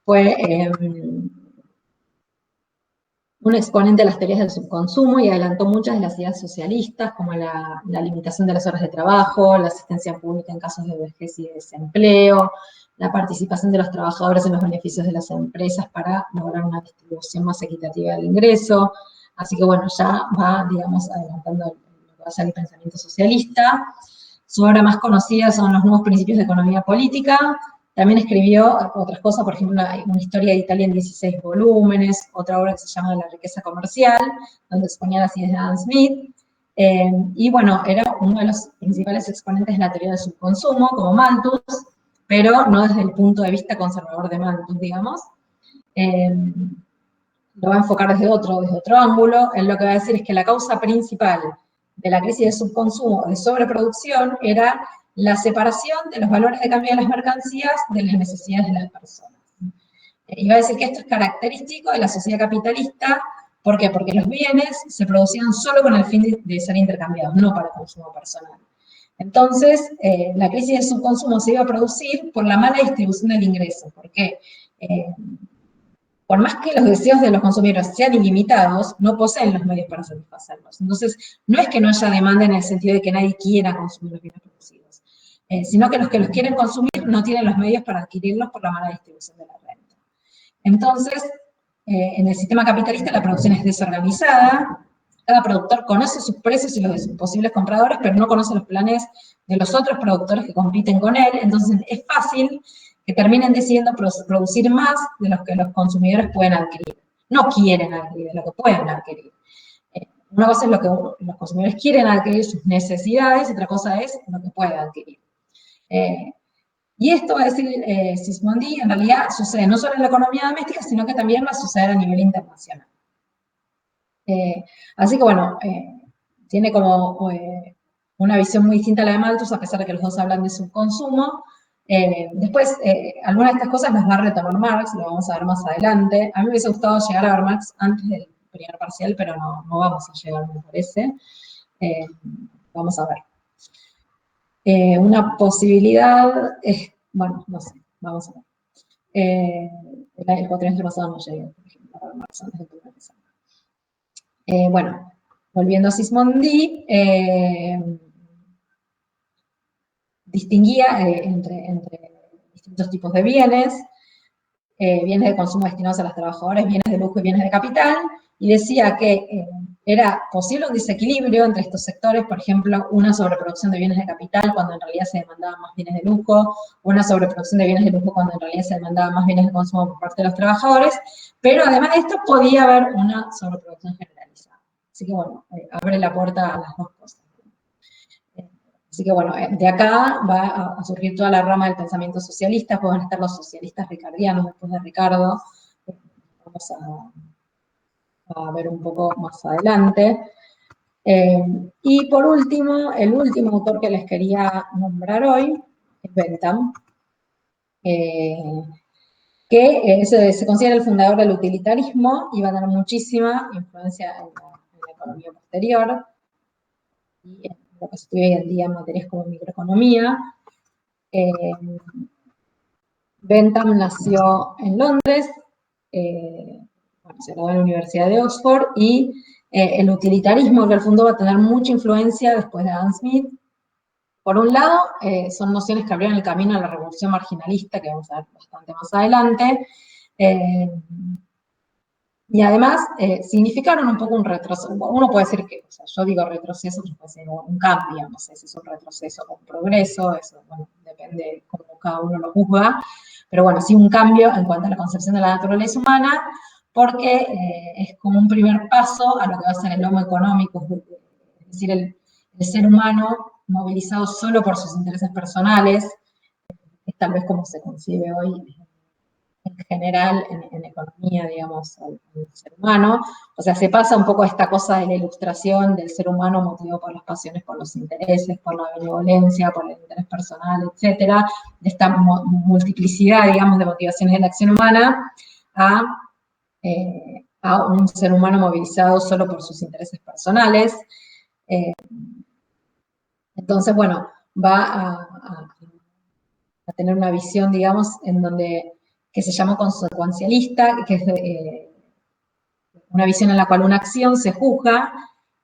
Fue un exponente de las teorías del subconsumo y adelantó muchas de las ideas socialistas, como la limitación de las horas de trabajo, la asistencia pública en casos de vejez y de desempleo, la participación de los trabajadores en los beneficios de las empresas para lograr una distribución más equitativa del ingreso. Así que bueno, ya va, digamos, adelantando lo que va a ser el pensamiento socialista. Su obra más conocida son los nuevos principios de economía política. También escribió otras cosas, por ejemplo, una historia de Italia en 16 volúmenes, otra obra que se llama La riqueza comercial, donde exponía las ideas de Adam Smith. Y bueno, era uno de los principales exponentes de la teoría del subconsumo, como Malthus, pero no desde el punto de vista conservador de Malthus, digamos. Lo va a enfocar desde otro ángulo. Él lo que va a decir es que la causa principal de la crisis de subconsumo, de sobreproducción, era la separación de los valores de cambio de las mercancías de las necesidades de las personas. Y va a decir que esto es característico de la sociedad capitalista. ¿Por qué? Porque los bienes se producían solo con el fin de ser intercambiados, no para consumo personal. Entonces, la crisis de subconsumo se iba a producir por la mala distribución del ingreso. ¿Por qué? Por más que los deseos de los consumidores sean ilimitados, no poseen los medios para satisfacerlos. Entonces, no es que no haya demanda en el sentido de que nadie quiera consumir los bienes producidos, sino que los quieren consumir no tienen los medios para adquirirlos por la mala distribución de la renta. Entonces, en el sistema capitalista la producción es desorganizada, cada productor conoce sus precios y los de sus posibles compradores, pero no conoce los planes de los otros productores que compiten con él. Entonces, es fácil que terminen decidiendo producir más de los que los consumidores pueden adquirir. No quieren adquirir, es lo que pueden adquirir. Una cosa es lo que los consumidores quieren adquirir, sus necesidades, y otra cosa es lo que pueden adquirir. Y esto, va a decir Sismondi, en realidad sucede no solo en la economía doméstica, sino que también va a suceder a nivel internacional. Así que bueno, tiene como una visión muy distinta a la de Malthus, a pesar de que los dos hablan de subconsumo. Después, algunas de estas cosas las va a retomar Marx, lo vamos a ver más adelante. A mí me hubiese gustado llegar a ver Marx antes del primer parcial, pero no vamos a llegar, me parece. Vamos a ver. Una posibilidad es, bueno, no sé, vamos a ver. El cuatrimestre pasado no llegué, por ejemplo, a ver Marx antes del primer parcial. Bueno, volviendo a Sismondi, distinguía entre distintos tipos de bienes, bienes de consumo destinados a los trabajadores, bienes de lujo y bienes de capital, y decía que era posible un desequilibrio entre estos sectores, por ejemplo, una sobreproducción de bienes de capital cuando en realidad se demandaban más bienes de lujo, una sobreproducción de bienes de lujo cuando en realidad se demandaban más bienes de consumo por parte de los trabajadores, pero además de esto podía haber una sobreproducción generalizada. Así que bueno, abre la puerta a las dos cosas. Así que bueno, de acá va a surgir toda la rama del pensamiento socialista, pues van a estar los socialistas ricardianos después de Ricardo, vamos a ver un poco más adelante. Y por último, el último autor que les quería nombrar hoy es Bentham, que se considera el fundador del utilitarismo y va a tener muchísima influencia en la economía posterior y en lo que se estudia hoy en día en materias como microeconomía. Bentham nació en Londres, se graduó en la Universidad de Oxford, y el utilitarismo que él fundó va a tener mucha influencia después de Adam Smith. Por un lado, son nociones que abrieron el camino a la revolución marginalista, que vamos a ver bastante más adelante, y además significaron un poco un retroceso. Uno puede decir que, o sea, yo digo retroceso, otro puede decir un cambio, no sé si es un retroceso o un progreso, eso bueno, depende de cómo cada uno lo juzga, pero bueno, sí un cambio en cuanto a la concepción de la naturaleza humana, porque es como un primer paso a lo que va a ser el homo económico, es decir, el ser humano movilizado solo por sus intereses personales, es tal vez como se concibe hoy en general en economía, digamos, al ser humano. O sea, se pasa un poco a esta cosa de la ilustración del ser humano motivado por las pasiones, por los intereses, por la benevolencia, por el interés personal, etcétera, de esta multiplicidad, digamos, de motivaciones de la acción humana, a un ser humano movilizado solo por sus intereses personales. Entonces, bueno, va a tener una visión, digamos, en donde, que se llama consecuencialista, que es una visión en la cual una acción se juzga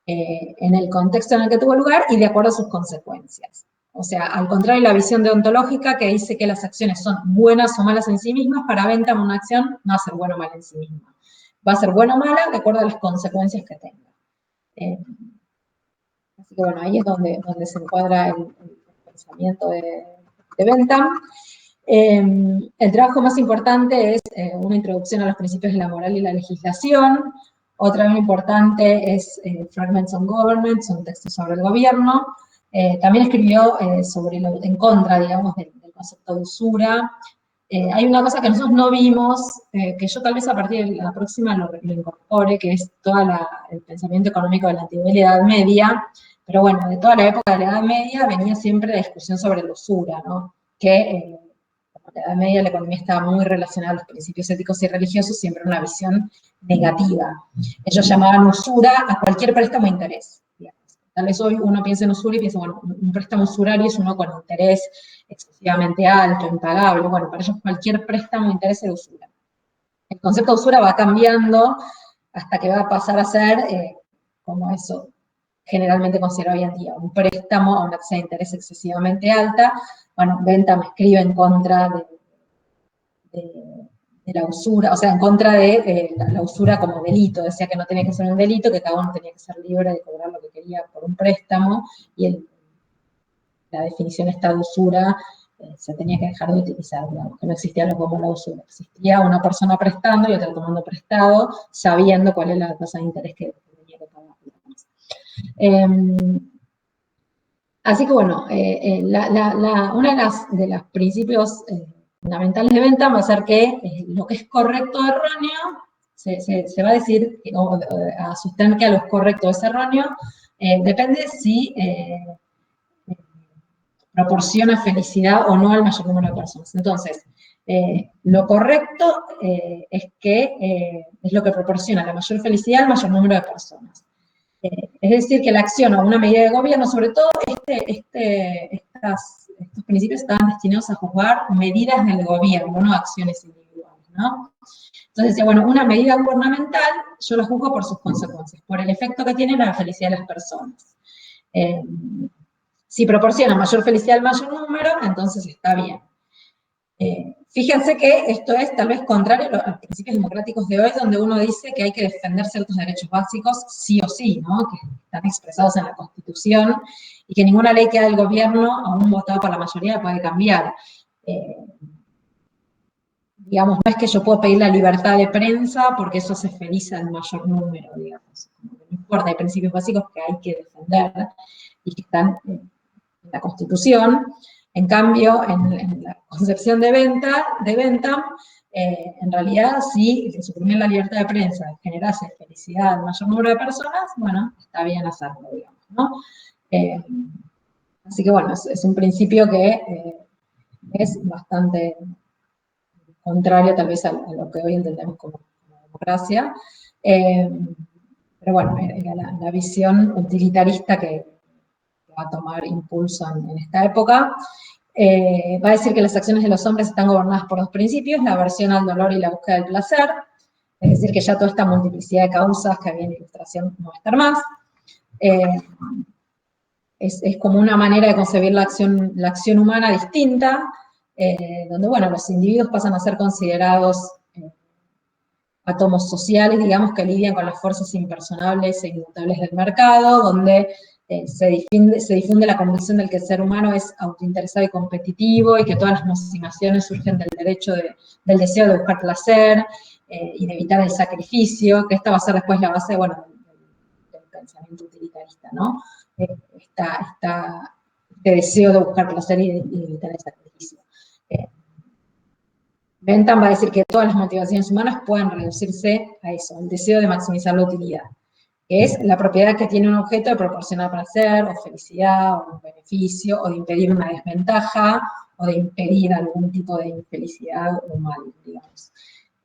en el contexto en el que tuvo lugar y de acuerdo a sus consecuencias. O sea, al contrario de la visión deontológica que dice que las acciones son buenas o malas en sí mismas, para Bentham una acción no va a ser buena o mala en sí misma. Va a ser buena o mala de acuerdo a las consecuencias que tenga. Así que bueno, ahí es donde se encuadra el pensamiento de Bentham. El trabajo más importante es una introducción a los principios de la moral y la legislación. Otra muy importante es Fragments on Government, un texto sobre el gobierno. También escribió en contra, digamos, del concepto de usura. Hay una cosa que nosotros no vimos, que yo tal vez a partir de la próxima lo incorpore, que es todo el pensamiento económico de la antigüedad y la Edad Media. Pero bueno, de toda la época de la Edad Media venía siempre la discusión sobre la usura, ¿no? Que en la Edad Media la economía estaba muy relacionada a los principios éticos y religiosos, siempre una visión negativa. Ellos llamaban usura a cualquier préstamo de interés. Digamos. Tal vez hoy uno piensa en usura y piensa, bueno, un préstamo usurario es uno con interés excesivamente alto, impagable. Bueno, para ellos cualquier préstamo de interés es usura. El concepto de usura va cambiando hasta que va a pasar a ser como eso, generalmente considerado hoy en día, un préstamo a una tasa de interés excesivamente alta. Bueno, Bentham escribe en contra de la usura, o sea, en contra de la usura como delito. Decía que no tenía que ser un delito, que cada uno tenía que ser libre de cobrar lo que quería por un préstamo, y la definición esta de usura se tenía que dejar de utilizar, digamos, que no existía algo como la usura. Existía una persona prestando y otra tomando prestado, sabiendo cuál es la tasa de interés que tenía que pagar. Así que bueno, una de los principios fundamentales de Bentham va a ser que lo que es correcto o erróneo se va a decir, o a sostener que algo es correcto o es erróneo, depende si proporciona felicidad o no al mayor número de personas. Entonces, lo correcto es lo que proporciona la mayor felicidad al mayor número de personas. Es decir, que la acción o una medida de gobierno, sobre todo estos principios estaban destinados a juzgar medidas del gobierno, no acciones individuales, ¿no? Entonces decía, bueno, una medida gubernamental yo la juzgo por sus consecuencias, por el efecto que tiene en la felicidad de las personas. Si proporciona mayor felicidad al mayor número, entonces está bien. Fíjense que esto es tal vez contrario a los principios democráticos de hoy, donde uno dice que hay que defender ciertos derechos básicos sí o sí, ¿no? Que están expresados en la Constitución, y que ninguna ley que haga el gobierno, aún votado por la mayoría, puede cambiar. Digamos, no es que yo puedo pedir la libertad de prensa porque eso hace feliz al mayor número, digamos. No importa, hay principios básicos que hay que defender y que están en la Constitución. En cambio, en la concepción de Bentham, en realidad, si suprimir la libertad de prensa generase felicidad al mayor número de personas, bueno, está bien hacerlo, digamos, ¿no? Así que, bueno, es un principio que es bastante contrario tal vez a lo que hoy entendemos como democracia, pero bueno, era la visión utilitarista que va a tomar impulso en esta época. Va a decir que las acciones de los hombres están gobernadas por dos principios, la aversión al dolor y la búsqueda del placer, es decir, que ya toda esta multiplicidad de causas que había en la Ilustración no va a estar más. Es como una manera de concebir la acción humana distinta, donde, bueno, los individuos pasan a ser considerados átomos sociales, digamos, que lidian con las fuerzas impersonables e inmutables del mercado, donde se difunde la convicción del que el ser humano es autointeresado y competitivo, y que todas las motivaciones surgen del del deseo de buscar placer y de evitar el sacrificio, que esta va a ser después la base, bueno, del pensamiento utilitarista, ¿no? Este deseo de buscar placer y de evitar el sacrificio. Bentham va a decir que todas las motivaciones humanas pueden reducirse a eso, el deseo de maximizar la utilidad, que es la propiedad que tiene un objeto de proporcionar placer, o felicidad, o un beneficio, o de impedir una desventaja, o de impedir algún tipo de infelicidad o mal, digamos.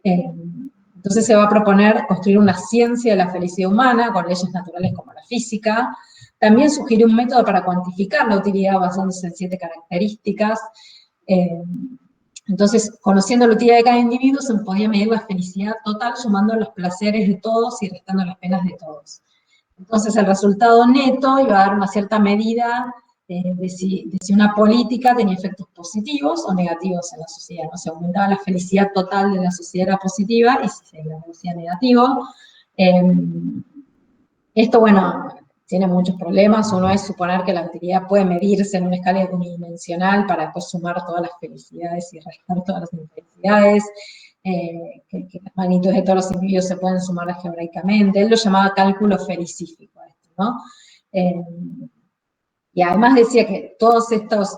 Entonces se va a proponer construir una ciencia de la felicidad humana, con leyes naturales como la física. También sugiere un método para cuantificar la utilidad basándose en 7 características. Entonces, conociendo la utilidad de cada individuo, se podía medir la felicidad total sumando los placeres de todos y restando las penas de todos. Entonces, el resultado neto iba a dar una cierta medida de si una política tenía efectos positivos o negativos en la sociedad, ¿no? Se aumentaba la felicidad total de la sociedad, era positiva, y si se la reducía negativo. Esto, bueno, tiene muchos problemas. Uno es suponer que la utilidad puede medirse en una escala unidimensional para después sumar todas las felicidades y restar todas las infelicidades, que las magnitudes de todos los individuos se pueden sumar algebraicamente. Él lo llamaba cálculo felicífico, ¿no? Y además decía que toda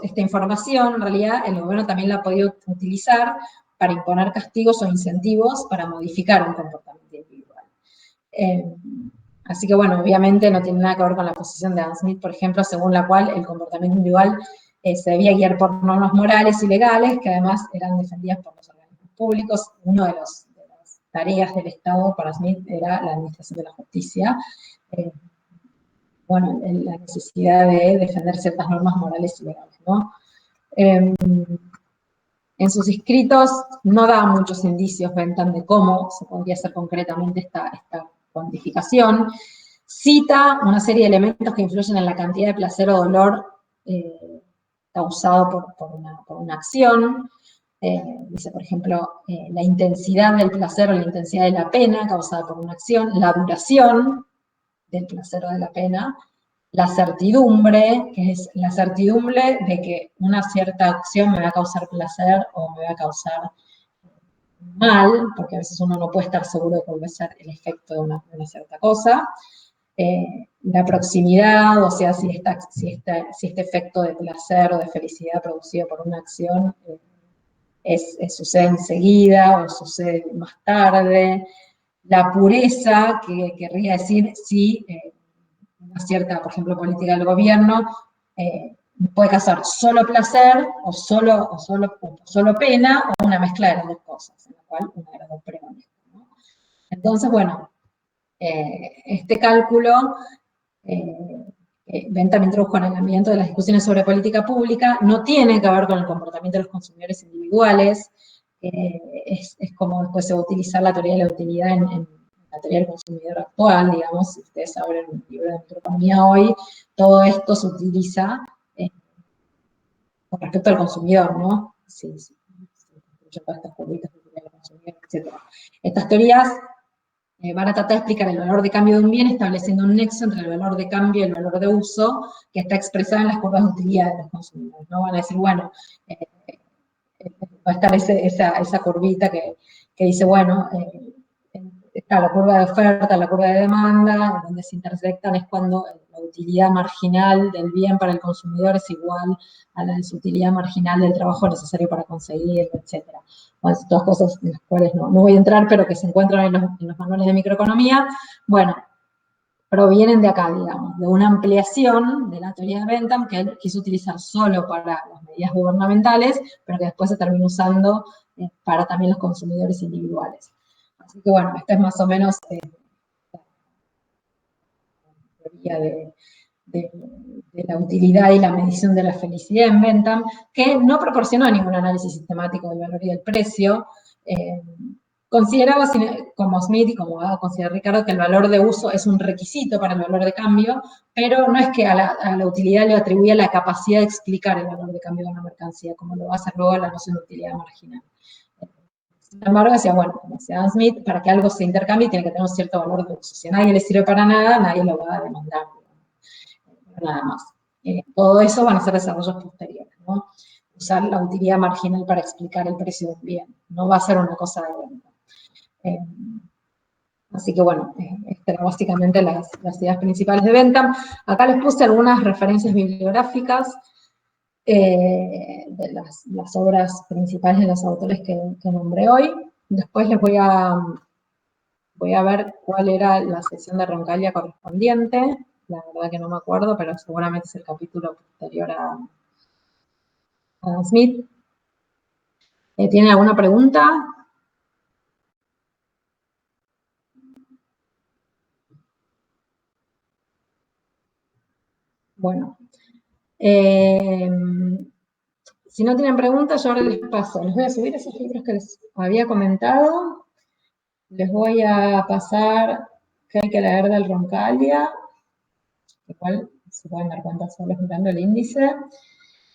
esta información, en realidad, el gobierno también la ha podido utilizar para imponer castigos o incentivos para modificar un comportamiento individual. Así que, bueno, obviamente no tiene nada que ver con la posición de Adam Smith, por ejemplo, según la cual el comportamiento individual se debía guiar por normas morales y legales, que además eran defendidas por los organismos públicos. Una de las tareas del Estado para Smith era la administración de la justicia. Bueno, la necesidad de defender ciertas normas morales y legales, ¿no? En sus escritos no da muchos indicios Bentham de cómo se podría hacer concretamente esta cuantificación. Cita una serie de elementos que influyen en la cantidad de placer o dolor causado por una acción. Dice, por ejemplo, la intensidad del placer o la intensidad de la pena causada por una acción, la duración del placer o de la pena, la certidumbre, que es la certidumbre de que una cierta acción me va a causar placer o me va a causar mal, porque a veces uno no puede estar seguro de cuál va a ser el efecto de una cierta cosa. La proximidad, o sea, si este efecto de placer o de felicidad producido por una acción sucede enseguida o sucede más tarde. la pureza, que querría decir si una cierta, por ejemplo, política del gobierno puede causar solo placer o solo pena o una mezcla de las dos cosas, en la cual una de las dos prevalece, ¿no? Entonces, bueno, este cálculo Bentham introdujo en el ambiente de las discusiones sobre política pública, no tiene que ver con el comportamiento de los consumidores individuales, es como después se va a utilizar la teoría de la utilidad en la teoría del consumidor actual, digamos, si ustedes abren un libro de microeconomía hoy, todo esto se utiliza con respecto al consumidor, ¿no? Sí, todas estas curvitas de utilidad del consumidor, etc. Estas teorías van a tratar de explicar el valor de cambio de un bien estableciendo un nexo entre el valor de cambio y el valor de uso que está expresado en las curvas de utilidad de los consumidores. No van a decir, bueno, va a estar esa curvita que dice, bueno, está la curva de oferta, la curva de demanda, donde se intersectan es cuando la utilidad marginal del bien para el consumidor es igual a la de su utilidad marginal del trabajo necesario para conseguirlo, etc. Bueno, todas cosas en las cuales no voy a entrar, pero que se encuentran en los manuales de microeconomía. Bueno, provienen de acá, digamos, de una ampliación de la teoría de Bentham que él quiso utilizar solo para las medidas gubernamentales, pero que después se terminó usando para también los consumidores individuales. Así que bueno, esta es más o menos la teoría de la utilidad y la medición de la felicidad en Bentham, que no proporcionó ningún análisis sistemático del valor y del precio. Consideraba, como Smith y como va a considerar Ricardo, que el valor de uso es un requisito para el valor de cambio, pero no es que a la utilidad le atribuía la capacidad de explicar el valor de cambio de una mercancía, como lo va a hacer luego la noción de utilidad marginal. Sin embargo, decía, bueno, como decía Adam Smith, para que algo se intercambie tiene que tener un cierto valor de uso. Si a nadie le sirve para nada, nadie lo va a demandar, nada más. Todo eso van a ser desarrollos posteriores, ¿no? Usar la utilidad marginal para explicar el precio de un bien. No va a ser una cosa de venta. Así que bueno, estas eran básicamente las ideas principales de Bentham. Acá les puse algunas referencias bibliográficas de las obras principales de los autores que nombré hoy. Después les voy a ver cuál era la sección de Roncaglia correspondiente. La verdad que no me acuerdo, pero seguramente es el capítulo posterior a Smith. ¿Tienen alguna pregunta? Bueno. Si no tienen preguntas, yo ahora les paso. Les voy a subir esos libros que les había comentado. Les voy a pasar qué hay que leer del Roncaglia, igual se pueden dar cuenta solo mirando el índice.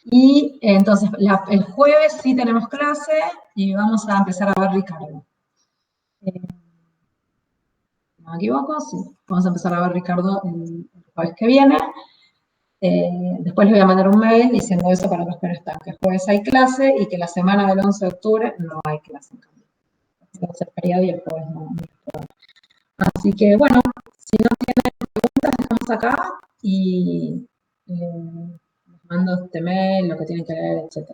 Y entonces, el jueves sí tenemos clase y vamos a empezar a ver Ricardo. ¿No me equivoco? Sí, vamos a empezar a ver Ricardo el jueves que viene. Después les voy a mandar un mail diciendo eso para los que no están, que el jueves hay clase y que la semana del 11 de octubre no hay clase en cambio. Va a ser feriado y el jueves no. Así que bueno, si no tienen preguntas, dejamos acá y les mando este mail, lo que tienen que leer, etc.